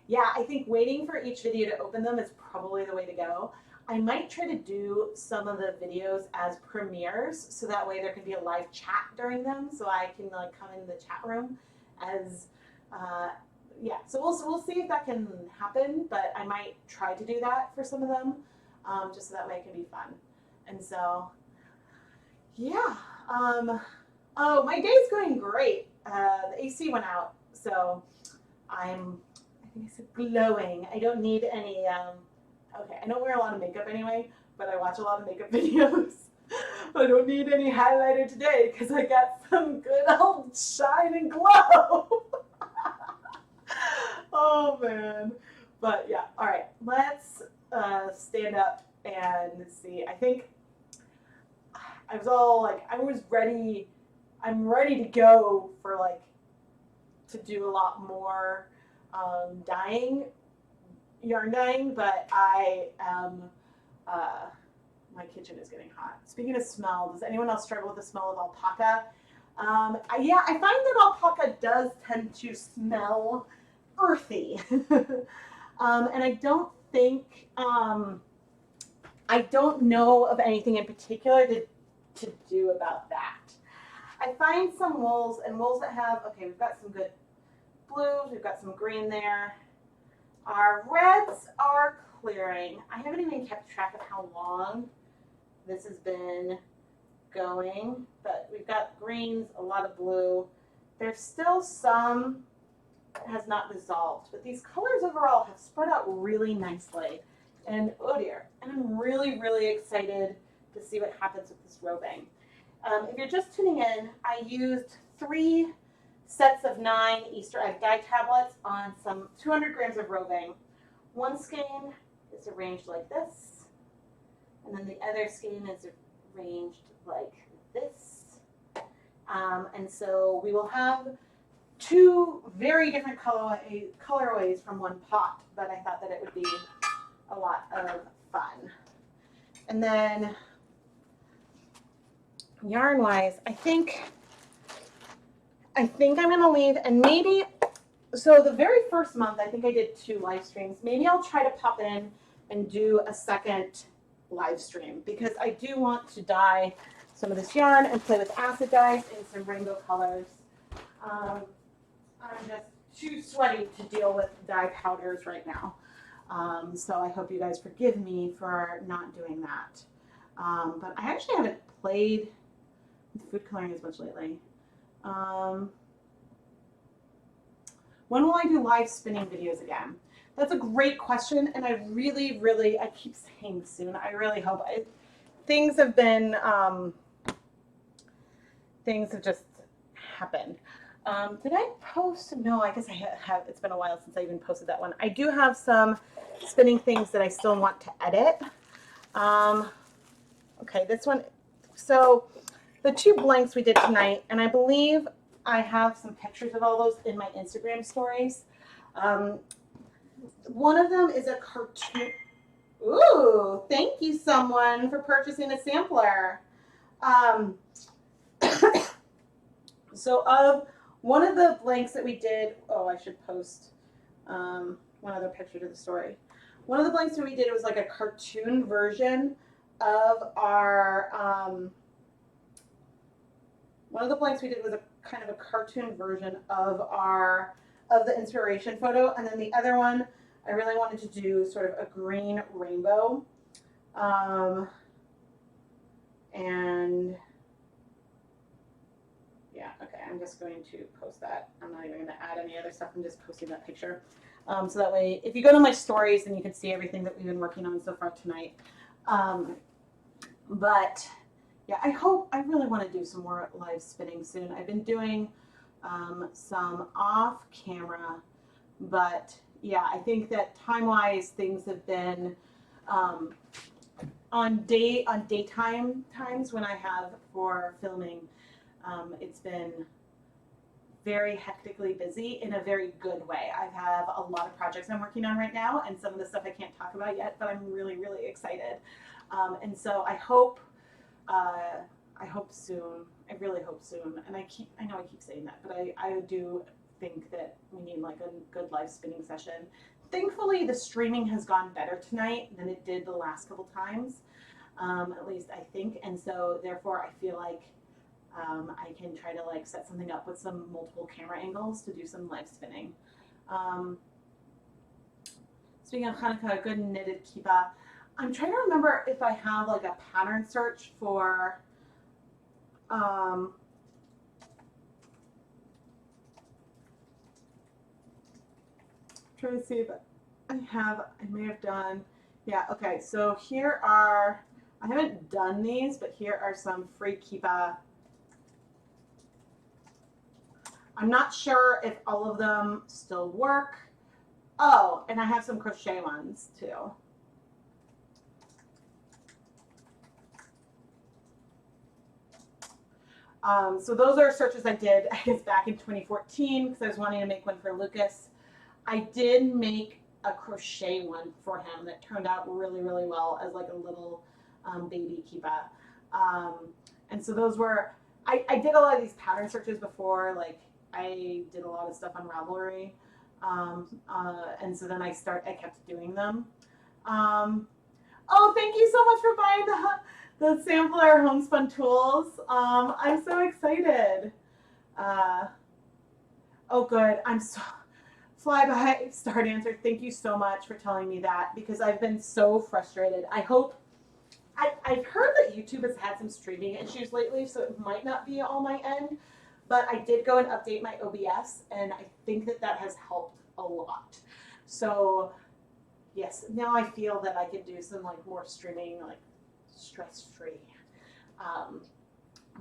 yeah, I think waiting for each video to open them is probably the way to go. I might try to do some of the videos as premieres, so that way there can be a live chat during them, so I can like come in the chat room as, yeah. So we'll see if that can happen, but I might try to do that for some of them, just so that way it can be fun. And so, yeah. Oh, my day's going great. The AC went out, so I think I said glowing. I don't need any. Okay, I don't wear a lot of makeup anyway, but I watch a lot of makeup videos. I don't need any highlighter today because I got some good old shine and glow. Oh man. But yeah, all right, let's stand up and see. I think I was all like, I'm ready to go for like, to do a lot more yarn dyeing, but I am, my kitchen is getting hot. Speaking of smell, does anyone else struggle with the smell of alpaca? Yeah, I find that alpaca does tend to smell earthy. And I don't think, I don't know of anything in particular to do about that. I find some wools, and wools that have, okay, we've got some good blues, we've got some green there. Our reds are clearing. I haven't even kept track of how long this has been going, but we've got greens, a lot of blue. There's still some that has not dissolved, but these colors overall have spread out really nicely. And oh dear, and I'm really, really excited to see what happens with this roving. If you're just tuning in, I used 3 sets of 9 Easter egg dye tablets on some 200 grams of roving. One skein is arranged like this, and then the other skein is arranged like this. And so we will have 2 very different colorways from one pot, but I thought that it would be a lot of fun. And then yarn wise, I think I'm going to leave, and maybe, so the very first month, I think I did 2 live streams. Maybe I'll try to pop in and do a second live stream, because I do want to dye some of this yarn and play with acid dyes in some rainbow colors. I'm just too sweaty to deal with dye powders right now. So I hope you guys forgive me for not doing that. But I actually haven't played with food coloring as much lately. When will I do live spinning videos again? That's a great question, and I really, really, I keep saying soon. I really hope. Things have been, things have just happened. Did I post? No, I guess I have. It's been a while since I even posted that one. I do have some spinning things that I still want to edit. Okay, this one. So the 2 blanks we did tonight, and I believe I have some pictures of all those in my Instagram stories. One of them is a cartoon. Ooh, thank you someone for purchasing a sampler. So of one of the blanks that we did, oh, I should post one other picture to the story. One of the blanks that we did was like a cartoon version of our, one of the blanks we did was a kind of a cartoon version of the inspiration photo, and then the other one I really wanted to do sort of a green rainbow, and yeah, I'm just going to post that. I'm not even going to add any other stuff. I'm just posting that picture. So that way, if you go to my stories, then you can see everything that we've been working on so far tonight. But yeah, I really want to do some more live spinning soon. I've been doing some off camera, but yeah, I think that time-wise, things have been on daytime times when I have for filming, it's been very hectically busy in a very good way. I have a lot of projects I'm working on right now, and some of the stuff I can't talk about yet, but I'm really, really excited. And so I hope soon. I really hope soon. And I know I keep saying that, but I do think that we need like a good live spinning session. Thankfully, the streaming has gone better tonight than it did the last couple times, at least I think. And so therefore, I feel like I can try to like set something up with some multiple camera angles to do some live spinning. Speaking of Hanukkah, good knitted kippah. I'm trying to remember if I have like a pattern search for trying to see if I may have done, yeah, okay, so here are, I haven't done these, but here are some free kippah. I'm not sure if all of them still work. Oh, and I have some crochet ones too. So those are searches I did, I guess, back in 2014 because I was wanting to make one for Lucas. I did make a crochet one for him that turned out really, really well as like a little baby kippah. And so those were, I did a lot of these pattern searches before, like I did a lot of stuff on Ravelry. And so then I kept doing them. Oh, thank you so much for buying the sampler homespun tools. I'm so excited. Oh, good. I'm so flyby star dancer. Thank you so much for telling me that because I've been so frustrated. I've heard that YouTube has had some streaming issues lately, so it might not be all my end. But I did go and update my OBS, and I think that has helped a lot. So yes, now I feel that I can do some like more streaming, like stress-free.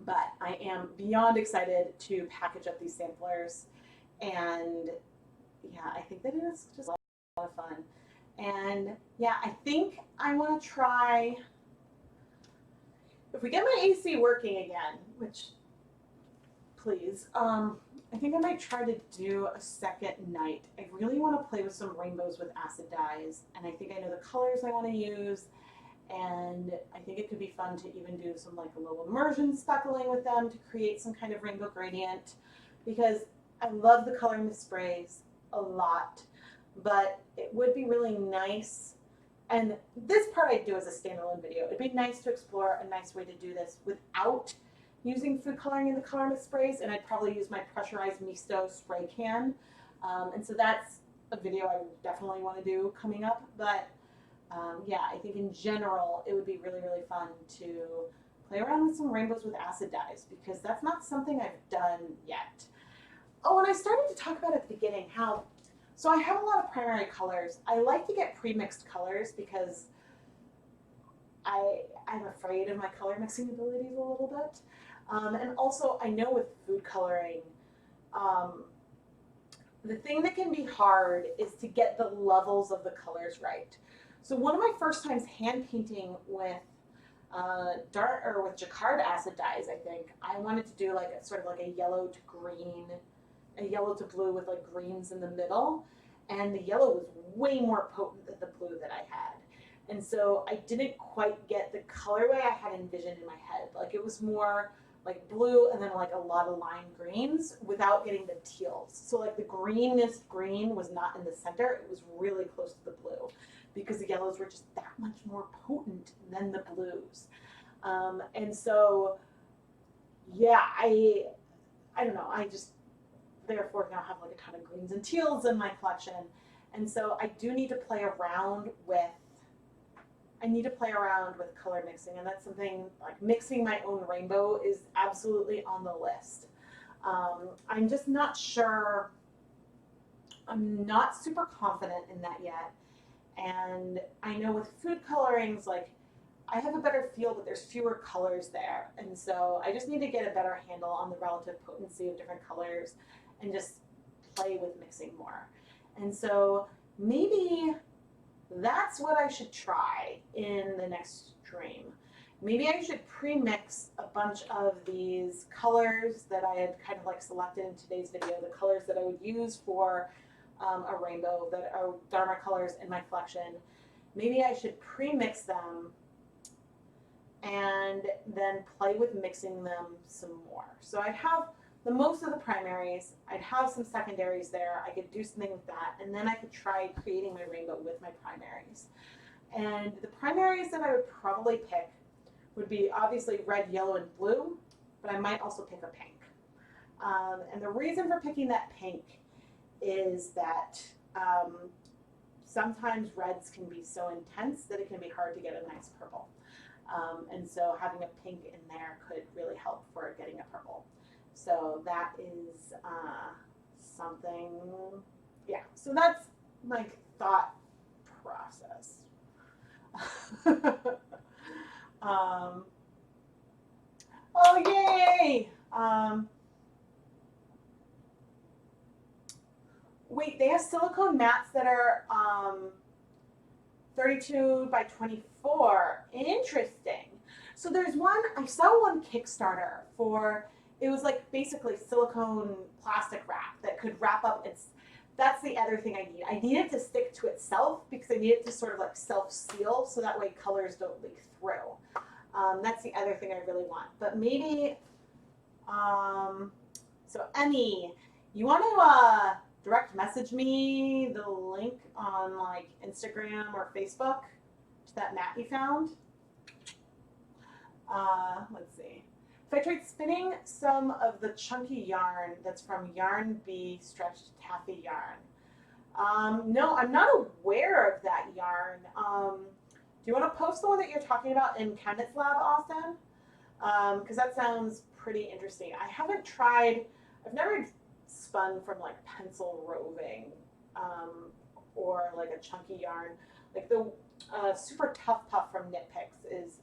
But I am beyond excited to package up these samplers, and yeah, I think that it is just a lot of fun. And yeah, I think I want to try, if we get my AC working again, which please, I think I might try to do a second night. I really want to play with some rainbows with acid dyes, and I think I know the colors I want to use, and I think it could be fun to even do some like a little immersion speckling with them to create some kind of rainbow gradient, because I love the color mist sprays a lot, but it would be really nice, and this part I'd do as a standalone video. It'd be nice to explore a nice way to do this without using food coloring in the color mist sprays, and I'd probably use my pressurized Misto spray can. And so that's a video I definitely want to do coming up, but yeah, I think in general it would be really, really fun to play around with some rainbows with acid dyes, because that's not something I've done yet. Oh, and I started to talk about at the beginning how, so I have a lot of primary colors. I like to get pre-mixed colors because I'm afraid of my color mixing abilities a little bit. And also I know with food coloring, the thing that can be hard is to get the levels of the colors right. So one of my first times hand painting with with Jacquard acid dyes, I think I wanted to do like a sort of like a yellow to green, a yellow to blue with like greens in the middle, and the yellow was way more potent than the blue that I had. And so I didn't quite get the colorway I had envisioned in my head. Like it was more like blue and then like a lot of lime greens without getting the teals. So like the greenest green was not in the center, it was really close to the blue because the yellows were just that much more potent than the blues. And so, yeah, I don't know, I just therefore now have like a ton of greens and teals in my collection. And so I do need to play around with color mixing, and that's something like mixing my own rainbow is absolutely on the list. I'm just not sure. I'm not super confident in that yet. And I know with food colorings, like I have a better feel, but there's fewer colors there. And so I just need to get a better handle on the relative potency of different colors and just play with mixing more. And so maybe that's what I should try in the next stream. Maybe I should pre-mix a bunch of these colors that I had kind of like selected in today's video, the colors that I would use for a rainbow that are Dharma colors in my collection. Maybe I should pre-mix them and then play with mixing them some more. So I'd have the most of the primaries, I'd have some secondaries there, I could do something with that, and then I could try creating my rainbow with my primaries. And the primaries that I would probably pick would be obviously red, yellow, and blue, but I might also pick a pink. And the reason for picking that pink is that sometimes reds can be so intense that it can be hard to get a nice purple. And so having a pink in there could really help for getting a purple. So that is something, yeah, so that's my thought process. Oh, yay! Wait, they have silicone mats that are 32 by 24. Interesting. So there's one, I saw one Kickstarter for, it was like basically silicone plastic wrap that could wrap up its, that's the other thing I need. I need it to stick to itself because I need it to sort of like self-seal so that way colors don't leak through. That's the other thing I really want. But maybe, so Emmy, you want to direct message me the link on like Instagram or Facebook to that mat you found? Let's see. If I tried spinning some of the chunky yarn that's from Yarn Bee Stretched Taffy Yarn. No, I'm not aware of that yarn. Do you want to post the one that you're talking about in ChemKnits Lab, Austin? Because that sounds pretty interesting. I haven't tried, I've never spun from like pencil roving or like a chunky yarn. Like the super tough puff from Knit Picks is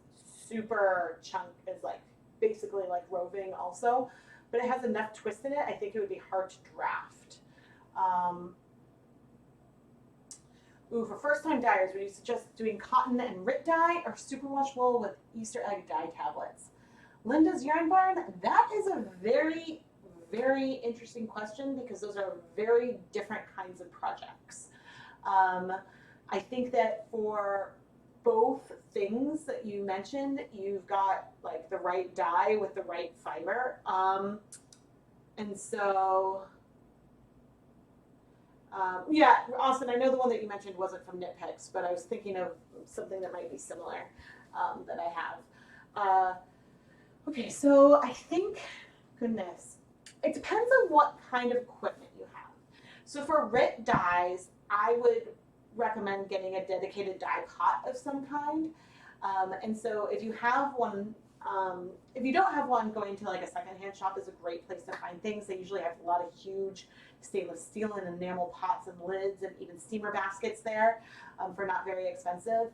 super is like basically like roving also, but it has enough twist in it, I think it would be hard to draft. Ooh, for first time dyers, would you suggest doing cotton and RIT dye or superwash wool with Easter egg dye tablets? Linda's Yarn Barn, that is a very, very interesting question because those are very different kinds of projects. I think that for both things that you mentioned, you've got like the right dye with the right fiber. And so, yeah, Austin, I know the one that you mentioned wasn't from Knit Picks, but I was thinking of something that might be similar that I have. Okay, so I think, goodness, it depends on what kind of equipment you have. So for RIT dyes, I would recommend getting a dedicated dye cot of some kind. And so if you have one, if you don't have one, going to like a secondhand shop is a great place to find things. They usually have a lot of huge stainless steel and enamel pots and lids and even steamer baskets there for not very expensive.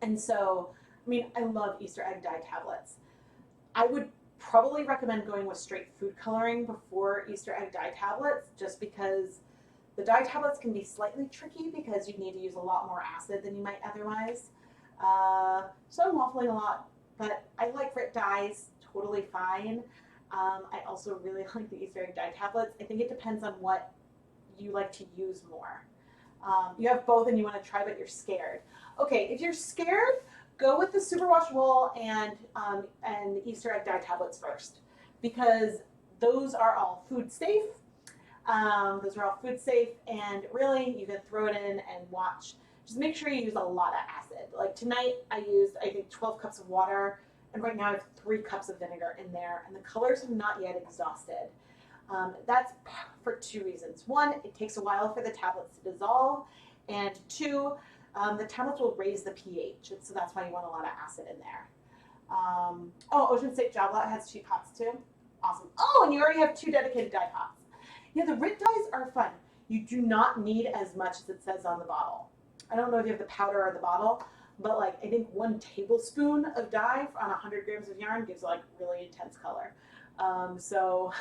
And so, I mean, I love Easter egg dye tablets. I would probably recommend going with straight food coloring before Easter egg dye tablets, just because the dye tablets can be slightly tricky because you need to use a lot more acid than you might otherwise. So I'm waffling a lot, but I like RIT dyes, totally fine. I also really like the Easter egg dye tablets. I think it depends on what you like to use more. You have both and you want to try, but you're scared. Okay, if you're scared, go with the superwash wool and Easter egg dye tablets first, because those are all food safe. Those are all food safe, and really you can throw it in and watch. Just make sure you use a lot of acid. Like tonight I used, I think, 12 cups of water, and right now I have 3 cups of vinegar in there, and the colors have not yet exhausted. That's for 2 reasons. 1, it takes a while for the tablets to dissolve, and 2, the tablets will raise the pH, and so that's why you want a lot of acid in there. Oh, Ocean State Job Lot has cheap pots too. Awesome. Oh, and you already have 2 dedicated dye pots. Yeah, the RIT dyes are fun. You do not need as much as it says on the bottle. I don't know if you have the powder or the bottle, but like I think 1 tablespoon of dye on 100 grams of yarn gives like really intense color. So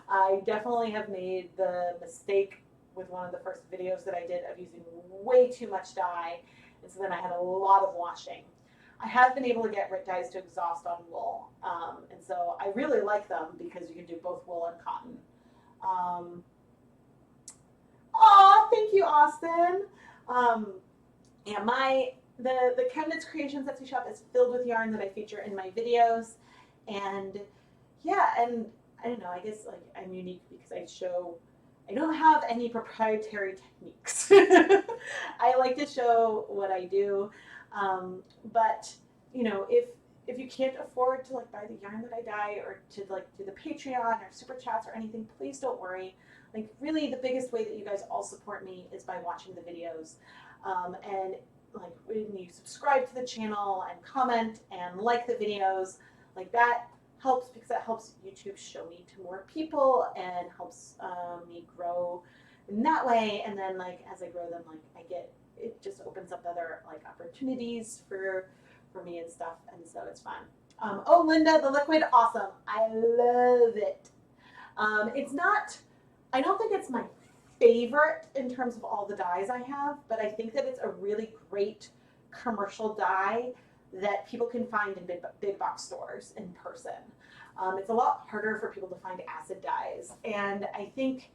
I definitely have made the mistake with one of the first videos that I did of using way too much dye, and so then I had a lot of washing. I have been able to get RIT dyes to exhaust on wool, and so I really like them because you can do both wool and cotton. Aw, thank you, Austin. Um, yeah, the ChemKnits Creations Etsy shop is filled with yarn that I feature in my videos, and yeah, and I don't know. I guess like I'm unique because I don't have any proprietary techniques. I like to show what I do, but you know, if you can't afford to like buy the yarn that I dye or to like do the Patreon or super chats or anything, please don't worry. Like really, the biggest way that you guys all support me is by watching the videos, and like when you subscribe to the channel and comment and like the videos, like that helps because that helps YouTube show me to more people and helps me grow in that way. And then like as I grow them, like it just opens up other like opportunities for me and stuff, and so it's fun. Oh, Linda, the liquid, awesome! I love it. It's not. I don't think it's my favorite in terms of all the dyes I have, but I think that it's a really great commercial dye that people can find in big box stores in person. It's a lot harder for people to find acid dyes, and I think,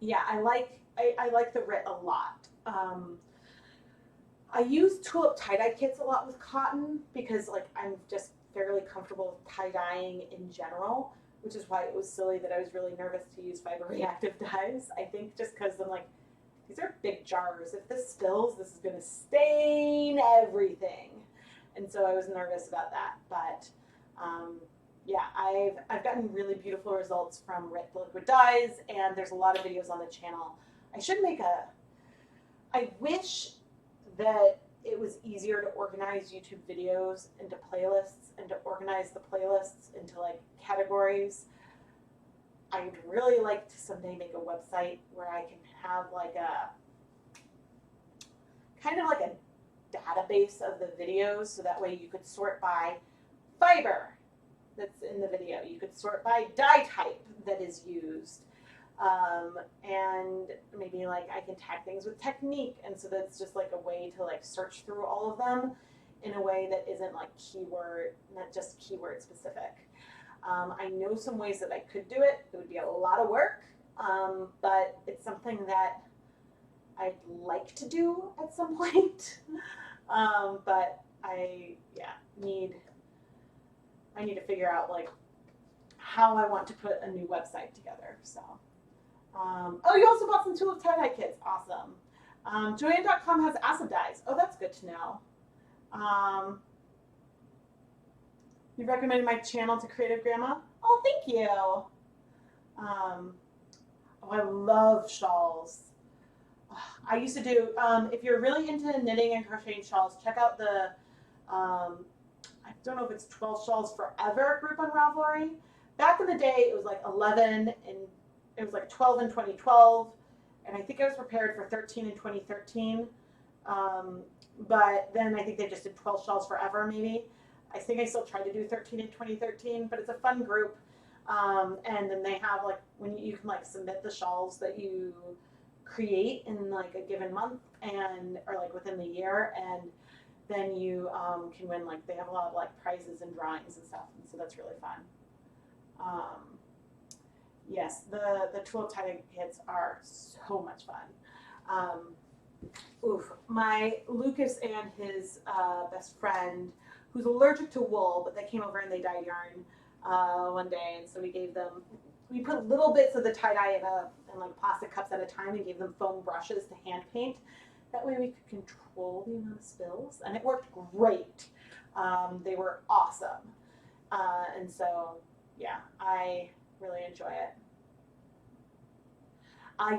yeah, I like the RIT a lot. I use tulip tie-dye kits a lot with cotton because like I'm just fairly comfortable with tie-dyeing in general, which is why it was silly that I was really nervous to use fiber reactive dyes. I think just because I'm like, these are big jars. If this spills, this is going to stain everything. And so I was nervous about that. But yeah, I've gotten really beautiful results from RIT liquid dyes, and there's a lot of videos on the channel. I wish that it was easier to organize YouTube videos into playlists and to organize the playlists into like categories. I'd really like to someday make a website where I can have like a kind of like a database of the videos, so that way you could sort by fiber that's in the video. You could sort by dye type that is used. And maybe like I can tag things with technique, and so that's just like a way to like search through all of them in a way that isn't like not just keyword specific. I know some ways that I could do it. It would be a lot of work, but it's something that I'd like to do at some point. But I need to figure out like how I want to put a new website together. So. Oh, you also bought some tulip tie-dye kits. Awesome. Joanne.com has acid dyes. Oh, that's good to know. You recommended my channel to Creative Grandma? Oh, thank you. Oh, I love shawls. I used to do, if you're really into knitting and crocheting shawls, check out the, I don't know if it's 12 Shawls Forever group on Ravelry. Back in the day, it was like 11 and it was like 12 in 2012, and I think I was prepared for 13 in 2013. But then I think they just did 12 Shawls Forever, maybe. I think I still try to do 13 in 2013, but it's a fun group. And then they have like when you can like submit the shawls that you create in like a given month or like within the year, and then you can win like they have a lot of like prizes and drawings and stuff, and so that's really fun. Yes, the tulip tie-dye kits are so much fun. My Lucas and his best friend, who's allergic to wool, but they came over and they dyed yarn one day, and so we put little bits of the tie-dye in like plastic cups at a time and gave them foam brushes to hand paint. That way we could control the amount of spills, and it worked great. They were awesome. And so, yeah, I really enjoy it.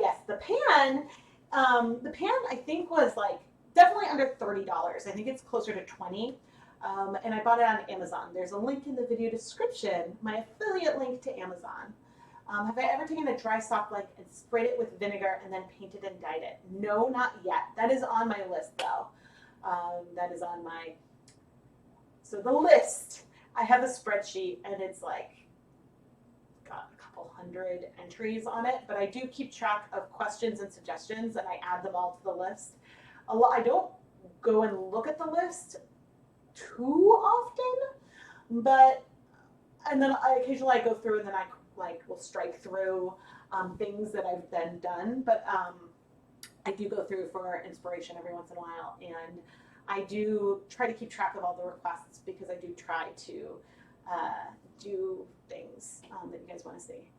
Yes, the pan I think was like definitely under $30. I think it's closer to 20. And I bought it on Amazon. There's a link in the video description, my affiliate link to Amazon. Have I ever taken a dry sock blank and sprayed it with vinegar and then painted and dyed it? No, not yet. That is on my list though. That is on my, so the list, I have a spreadsheet and it's like, got a couple hundred entries on it, but I do keep track of questions and suggestions and I add them all to the list. I don't go and look at the list too often, but, and then occasionally I go through and then I will strike through things that I've then done, but I do go through for inspiration every once in a while, and I do try to keep track of all the requests because I do try to do things that you guys want to see.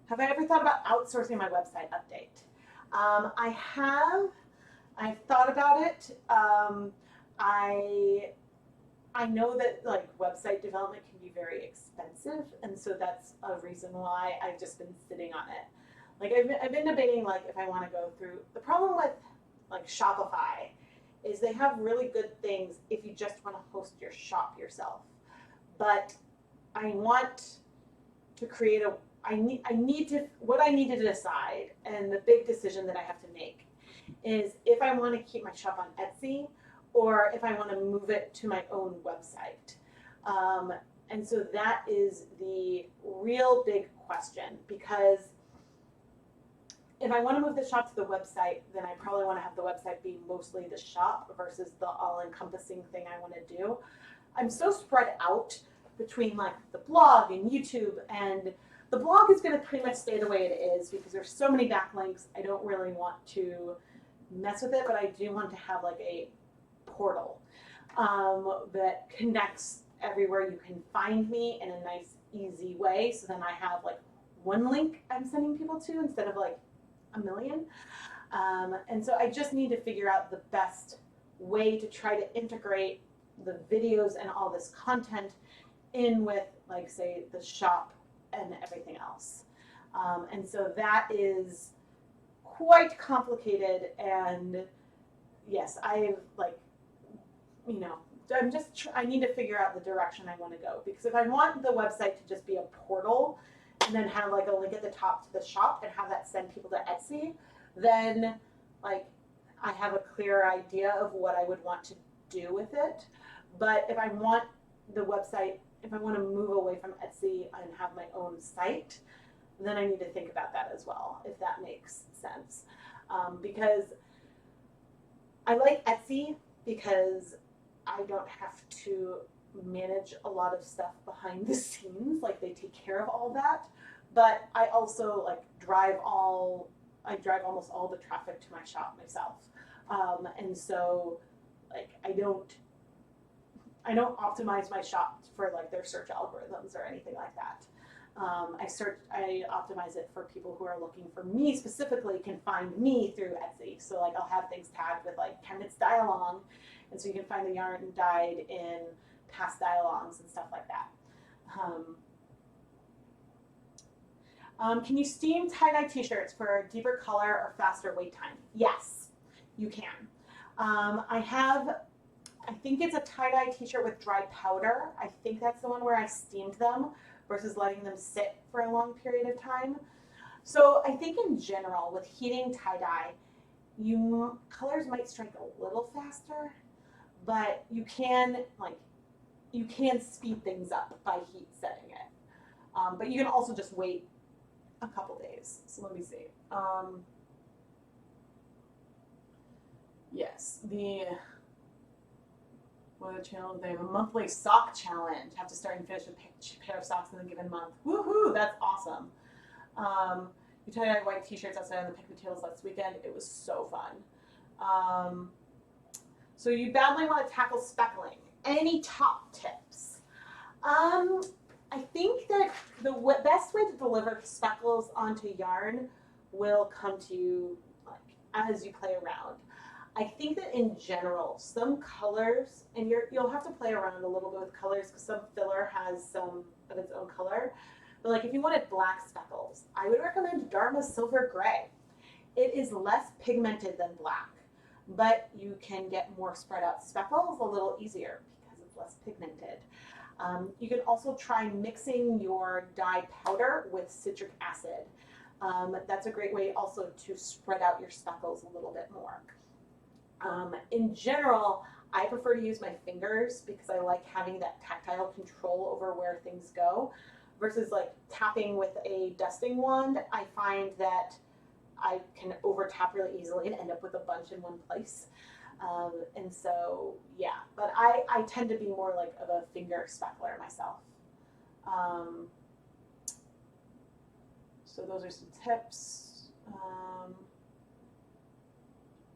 Have I ever thought about outsourcing my website update? I have. I've thought about it. I know that like website development can be very expensive, and so that's a reason why I've just been sitting on it. Like I've been debating like if I want to go through. The problem with like Shopify is they have really good things if you just want to host your shop yourself. But I want to create a, I need to, what I need to decide, and the big decision that I have to make is if I want to keep my shop on Etsy or if I want to move it to my own website. And so that is the real big question, because if I want to move the shop to the website, then I probably want to have the website be mostly the shop versus the all-encompassing thing I want to do. I'm so spread out between like the blog and YouTube, and the blog is going to pretty much stay the way it is because there's so many backlinks. I don't really want to mess with it, but I do want to have like a portal that connects everywhere you can find me in a nice, easy way. So then I have like one link I'm sending people to instead of like a million. And so I just need to figure out the best way to try to integrate the videos and all this content in with, like, say, the shop and everything else. And so that is quite complicated. And yes, I've like, you know, I need to figure out the direction I want to go, because if I want the website to just be a portal and then have like a link at the top to the shop and have that send people to Etsy, then like I have a clear idea of what I would want to do with it. But if I want the website, if I want to move away from Etsy and have my own site, then I need to think about that as well, if that makes sense. Because I like Etsy because I don't have to manage a lot of stuff behind the scenes, like they take care of all that. But I also like drive almost all the traffic to my shop myself. And so like I don't optimize my shop for like their search algorithms or anything like that. I optimize it for people who are looking for me specifically, can find me through Etsy. So like I'll have things tagged with like ChemKnits dye along, and so you can find the yarn dyed in past dye alongs and stuff like that. Can you steam tie-dye t-shirts for a deeper color or faster wait time? Yes, you can. I think it's a tie-dye t-shirt with dry powder. I think that's the one where I steamed them versus letting them sit for a long period of time. So I think in general with heating tie-dye, colors might strike a little faster, but you can speed things up by heat setting it. But you can also just wait a couple days. So let me see. Yes, challenge? They have a monthly sock challenge. Have to start and finish a pair of socks in a given month. Woohoo! That's awesome. You tie-dye white t-shirts outside on the picnic tables last weekend. It was so fun. So you badly want to tackle speckling. Any top tips? I think that the best way to deliver speckles onto yarn will come to you like as you play around. I think that in general, some colors, and you'll have to play around a little bit with colors because some filler has some of its own color. But like if you wanted black speckles, I would recommend Dharma Silver Gray. It is less pigmented than black. but you can get more spread out speckles a little easier because it's less pigmented. You can also try mixing your dye powder with citric acid. That's a great way also to spread out your speckles a little bit more. In general, I prefer to use my fingers because I like having that tactile control over where things go versus like tapping with a dusting wand. I find that I can over tap really easily and end up with a bunch in one place. And so, yeah, but I tend to be more like of a finger speckler myself. So those are some tips.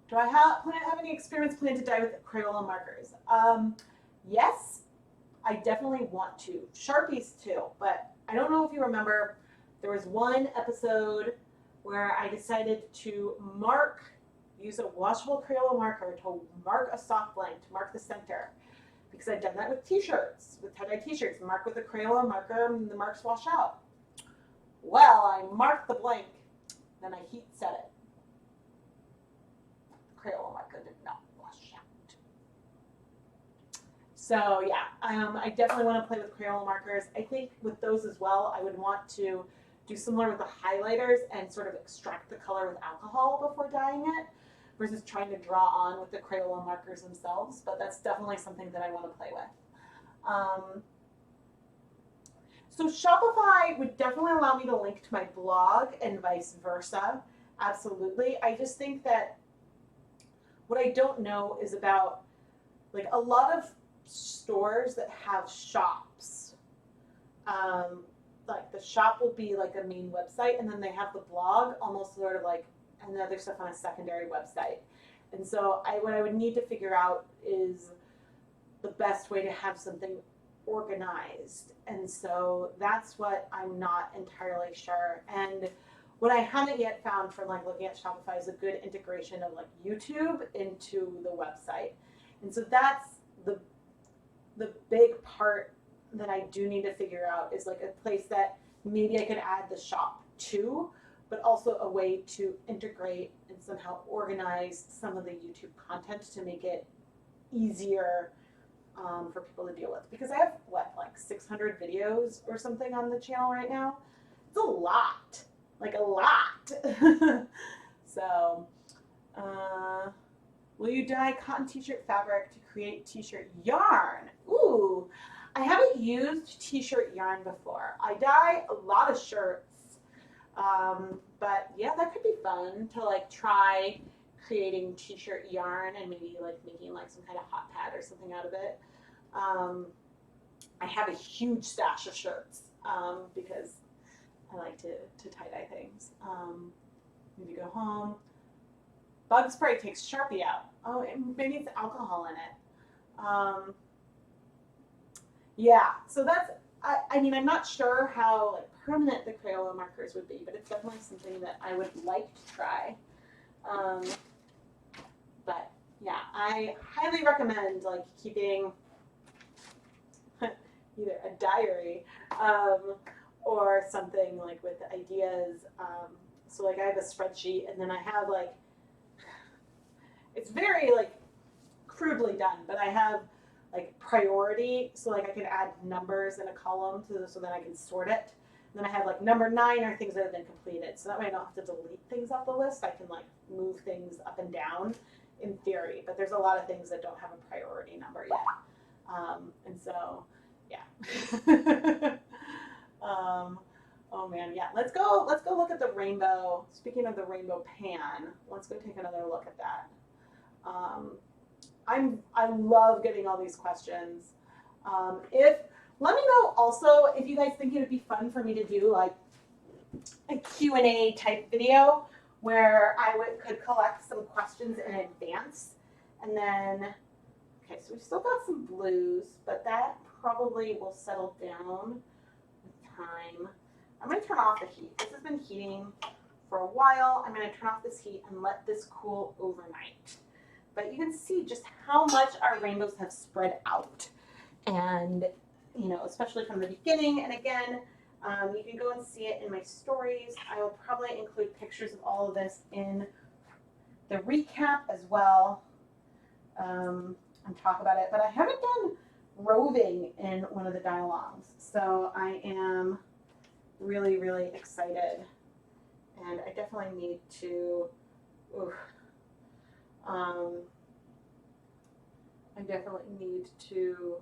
Do I have any experience planned to dye with Crayola markers? Yes, I definitely want to. Sharpies too, but I don't know if you remember, there was one episode where I decided to use a washable Crayola marker to mark a sock blank, to mark the center. Because I'd done that with t-shirts, with tie-dye t-shirts, mark with a Crayola marker and the marks wash out. Well, I marked the blank, then I heat set it. The Crayola marker did not wash out. So yeah, I definitely want to play with Crayola markers. I think with those as well, I would want to do similar with the highlighters and sort of extract the color with alcohol before dyeing it versus trying to draw on with the Crayola markers themselves, but that's definitely something that I want to play with. So Shopify would definitely allow me to link to my blog and vice versa. Absolutely. I just think that what I don't know is about like a lot of stores that have shops. Like the shop will be like a main website and then they have the blog almost sort of like and other stuff on a secondary website. And so what I would need to figure out is the best way to have something organized. And so that's what I'm not entirely sure. And what I haven't yet found from like looking at Shopify is a good integration of like YouTube into the website. And so that's the big part that I do need to figure out is like a place that maybe I could add the shop to, but also a way to integrate and somehow organize some of the YouTube content to make it easier for people to deal with. Because I have, like 600 videos or something on the channel right now? It's a lot. Like a lot. So, will you dye cotton t-shirt fabric to create t-shirt yarn? Ooh, I haven't used t-shirt yarn before. I dye a lot of shirts. But yeah, that could be fun to like try creating t-shirt yarn and maybe like making like some kind of hot pad or something out of it. I have a huge stash of shirts because I like to tie-dye things. Maybe go home. Bug spray takes Sharpie out. Oh, maybe it's alcohol in it. Yeah, so that's, I mean, I'm not sure how like permanent the Crayola markers would be, but it's definitely something that I would like to try. But yeah, I highly recommend like keeping either a diary or something like with ideas. So like I have a spreadsheet and then I have like, it's very like crudely done, but I have like priority. So like I can add numbers in a column so that I can sort it. And then I have like number 9 are things that have been completed. So that way I don't have to delete things off the list. I can like move things up and down in theory, but there's a lot of things that don't have a priority number yet. And so, yeah. Oh man, yeah. Let's go look at the rainbow. Speaking of the rainbow pan, let's go take another look at that. I love getting all these questions. Let me know also if you guys think it would be fun for me to do like a Q&A type video where I could collect some questions in advance. And then, okay, so we've still got some blues, but that probably will settle down with time. I'm going to turn off the heat. This has been heating for a while. I'm going to turn off this heat and let this cool overnight. But you can see just how much our rainbows have spread out. And, you know, especially from the beginning. And again, you can go and see it in my stories. I will probably include pictures of all of this in the recap as well and talk about it. But I haven't done roving in one of the dialogues, so I am really, really excited. And I definitely need to, I definitely need to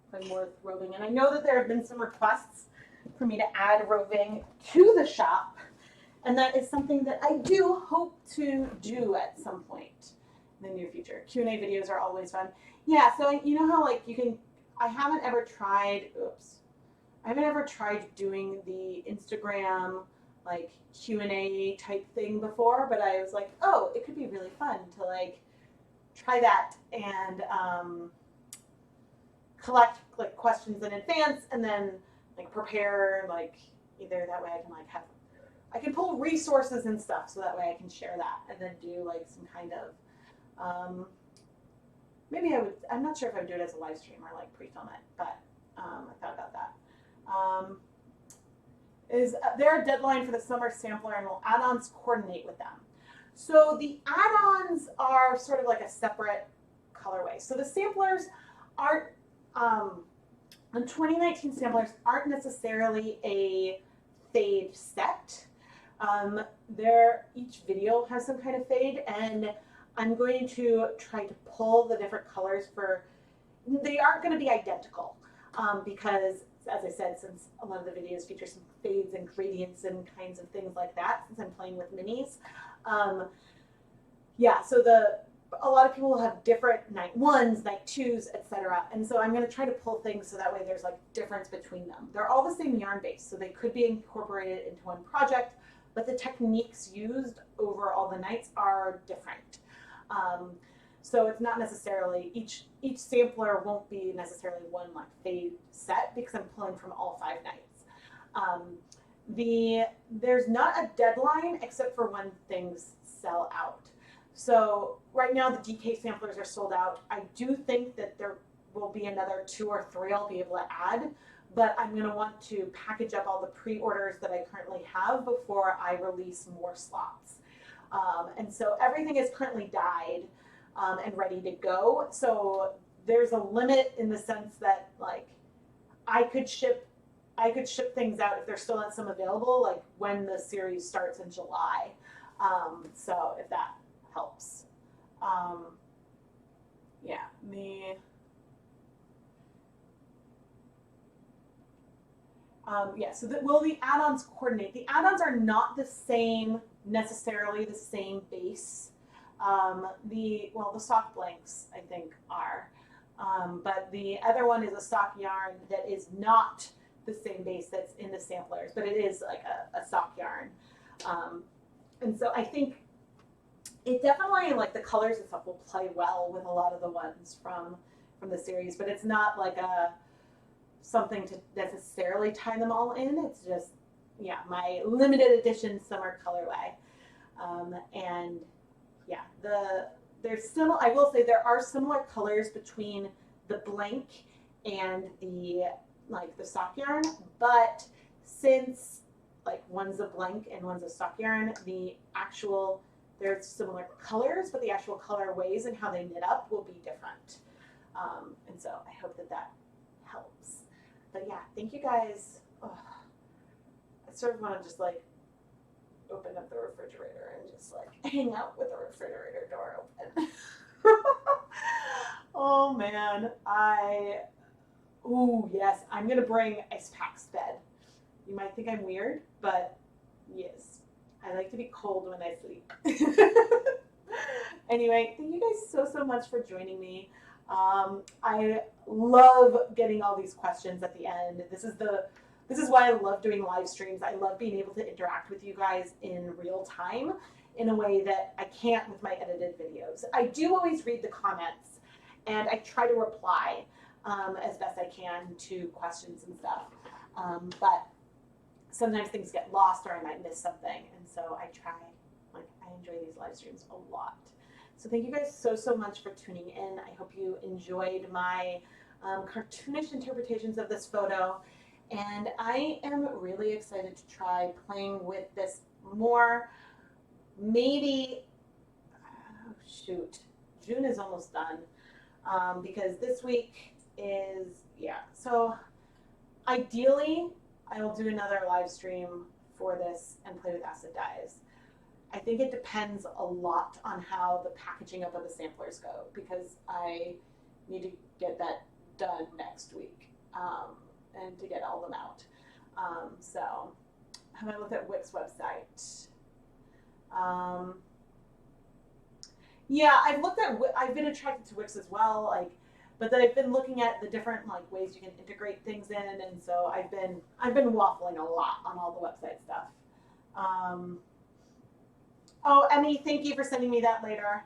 play more with roving. And I know that there have been some requests for me to add roving to the shop. And that is something that I do hope to do at some point in the near future. Q&A videos are always fun. Yeah, so you know how like you can, I haven't ever tried doing the Instagram like Q&A type thing before, but I was like, oh, it could be really fun to like try that and collect like questions in advance and then like prepare like either that way I can like have, I can pull resources and stuff so that way I can share that and then do like some kind of maybe I would, I'm not sure if I would do it as a live stream or like pre-film it, but I thought about that. Is there a deadline for the summer sampler and will add-ons coordinate with them? So the add-ons are sort of like a separate colorway. So the samplers aren't, the 2019 samplers aren't necessarily a fade set. Each video has some kind of fade, and I'm going to try to pull the different colors for, they aren't going to be identical because, as I said, since a lot of the videos feature some fades and gradients and kinds of things like that, since I'm playing with minis. Yeah, so a lot of people will have different night ones, night twos, etc. And so I'm going to try to pull things so that way there's like difference between them. They're all the same yarn base, so they could be incorporated into one project, but the techniques used over all the nights are different. So it's not necessarily, each sampler won't be necessarily one like fade set because I'm pulling from all 5 nights. There's not a deadline except for when things sell out. So right now the DK samplers are sold out. I do think that there will be another 2 or 3 I'll be able to add, but I'm going to want to package up all the pre-orders that I currently have before I release more slots. And so everything is currently dyed and ready to go. So there's a limit in the sense that like I could ship things out if there's still not some available, like when the series starts in July. So if that helps. Yeah, so will the add-ons coordinate? The add-ons are not necessarily the same base. The sock blanks I think are, but the other one is a sock yarn that is not the same base that's in the samplers, but it is like a sock yarn. And so I think it definitely, like the colors and stuff will play well with a lot of the ones from the series, but it's not like something to necessarily tie them all in. It's just, yeah, my limited edition summer colorway. And yeah, I will say there are similar colors between the blank and the sock yarn, but since like one's a blank and one's a sock yarn, they're similar colors, but the actual colorways and how they knit up will be different. And so I hope that helps. But yeah, thank you guys. Oh, I sort of want to just like open up the refrigerator and just like hang out with the refrigerator door open. Oh man, yes, I'm gonna bring ice packs to bed. You might think I'm weird, but yes, I like to be cold when I sleep. Anyway, thank you guys so much for joining me. I love getting all these questions at the end. This is why I love doing live streams. I love being able to interact with you guys in real time in a way that I can't with my edited videos. I do always read the comments and I try to reply as best I can to questions and stuff. But sometimes things get lost or I might miss something. And so I enjoy these live streams a lot. So thank you guys so much for tuning in. I hope you enjoyed my cartoonish interpretations of this photo. And I am really excited to try playing with this more, maybe shoot, June is almost done, because this week is, yeah. So ideally, I will do another live stream for this and play with acid dyes. I think it depends a lot on how the packaging up of the samplers go, because I need to get that done next week, and to get all of them out. So have I looked at Wix website? Yeah, I've been attracted to Wix as well, like, but then I've been looking at the different like ways you can integrate things in, and so I've been waffling a lot on all the website stuff. Oh, Emmy, thank you for sending me that later.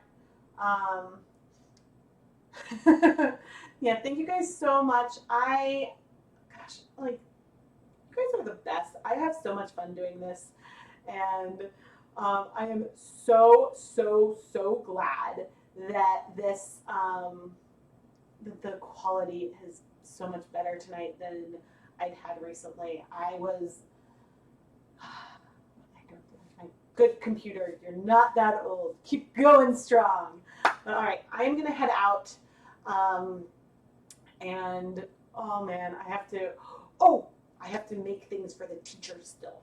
Yeah, thank you guys so much. Gosh, like, you guys are the best. I have so much fun doing this, and I am so glad that this that the quality is so much better tonight than I'd had recently. I was, my good computer, you're not that old. Keep going strong. But all right, I'm gonna head out, and oh man, I have to make things for the teachers still.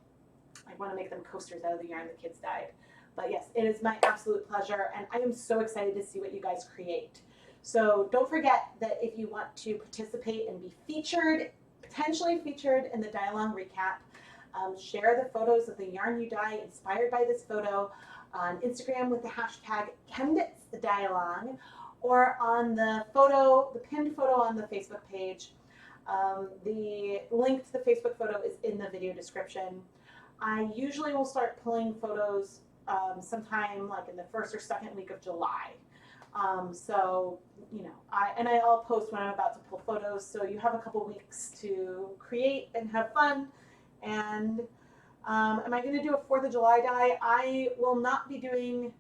I want to make them coasters out of the yarn the kids dyed. But yes, it is my absolute pleasure, and I am so excited to see what you guys create. So don't forget that if you want to participate and be featured, potentially featured in the Dye-Along recap, share the photos of the yarn you dye inspired by this photo on Instagram with the hashtag ChemKnits Dye-Along, or on the pinned photo on the Facebook page. The link to the Facebook photo is in the video description. I usually will start pulling photos sometime like in the first or second week of July. So, you know, I'll post when I'm about to pull photos, so you have a couple weeks to create and have fun. And am I going to do a 4th of July dye? I will not be doing,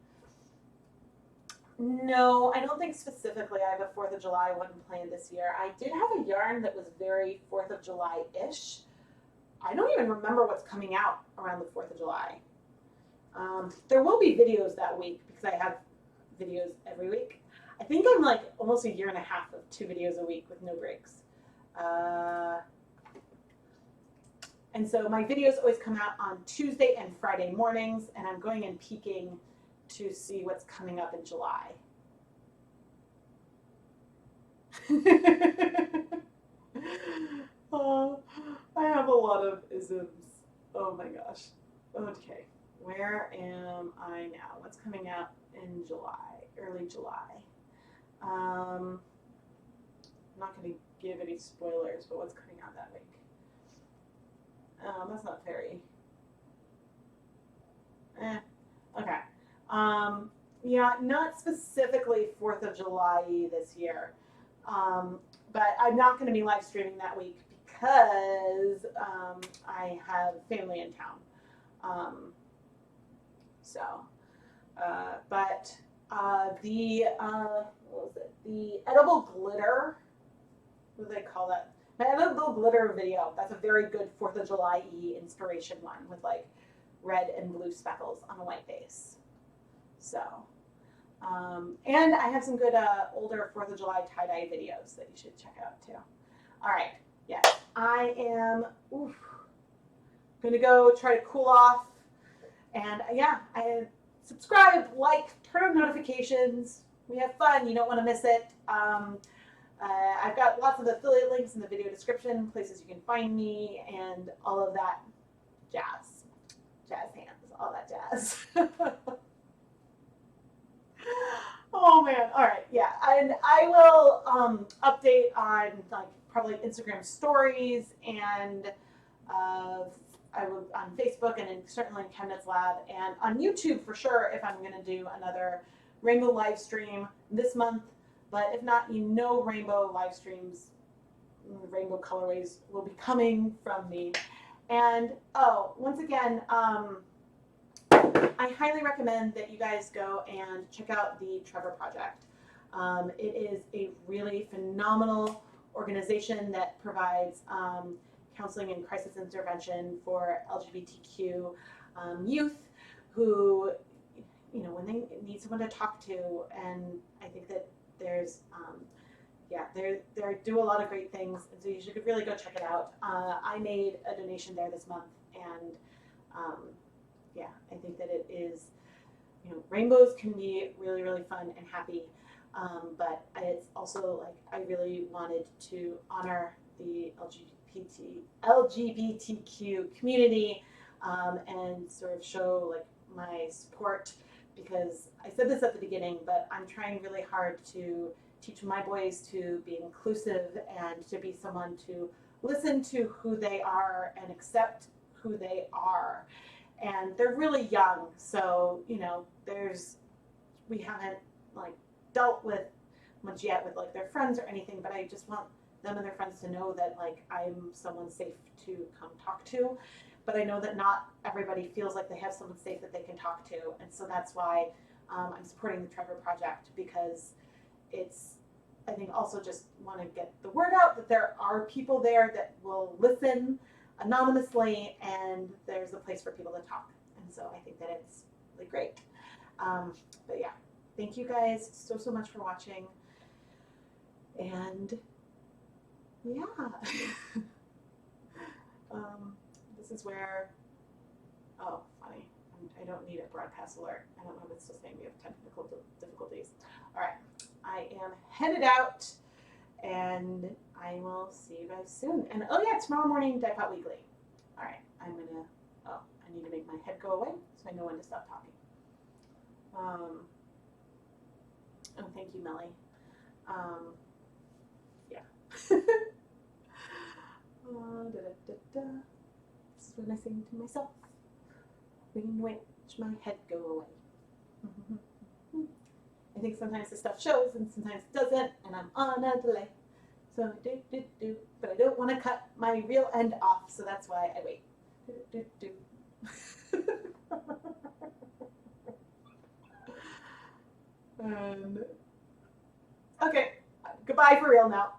no, I don't think specifically I have a 4th of July one planned this year. I did have a yarn that was very 4th of July-ish. I don't even remember what's coming out around the 4th of July. There will be videos that week because I have videos every week. I think I'm like almost a year and a half of 2 videos a week with no breaks. And so my videos always come out on Tuesday and Friday mornings, and I'm going and peeking to see what's coming up in July. I have a lot of isms. Oh my gosh. Okay, where am I now? What's coming out in July, early July? I'm not going to give any spoilers, but what's coming out that week? That's not very. Okay. Yeah, not specifically 4th of July this year, but I'm not going to be live streaming that week because I have family in town. But what was it? The edible glitter. What do they call that? My edible glitter video. That's a very good 4th of July-y inspiration one with like red and blue speckles on a white base. So, and I have some good older 4th of July tie-dye videos that you should check out too. All right, yes, I am gonna go try to cool off, and yeah, I subscribe, like, turn on notifications. We have fun. You don't want to miss it. I've got lots of affiliate links in the video description, places you can find me, and all of that jazz. Jazz hands, all that jazz. Oh man, all right, yeah, and I will update on like probably Instagram stories, and I will on Facebook, and certainly in ChemKnits Lab, and on YouTube for sure if I'm going to do another rainbow live stream this month. But if not, you know, rainbow live streams, rainbow colorways will be coming from me. And once again, I highly recommend that you guys go and check out the Trevor Project. It is a really phenomenal organization that provides counseling and crisis intervention for LGBTQ youth who, when they need someone to talk to. And I think that there's, they do a lot of great things, and so you should really go check it out. I made a donation there this month, and I think that it is, rainbows can be really, really fun and happy, but it's also like I really wanted to honor the LGBTQ community, and sort of show like my support, because I said this at the beginning, but I'm trying really hard to teach my boys to be inclusive and to be someone to listen to who they are and accept who they are. And they're really young, so we haven't like dealt with much yet with like their friends or anything, but I just want them and their friends to know that like I'm someone safe to come talk to. But I know that not everybody feels like they have someone safe that they can talk to, and so that's why I'm supporting the Trevor Project, because it's, I think, also just want to get the word out that there are people there that will listen anonymously, and there's a place for people to talk. And so I think that it's really great. But yeah, thank you guys so much for watching. And yeah, this is where, oh, funny. I don't need a broadcast alert. I don't know if it's still saying we have technical difficulties. All right, I am headed out, and I will see you guys soon. And oh yeah, tomorrow morning, Dye Pot Weekly. All right, I need to make my head go away so I know when to stop talking. Oh, thank you, Melly. Yeah. This is what I sing to myself. Which my head go away. I think sometimes the stuff shows and sometimes it doesn't, and I'm on a delay. So but I don't want to cut my real end off, so that's why I wait. Okay, goodbye for real now.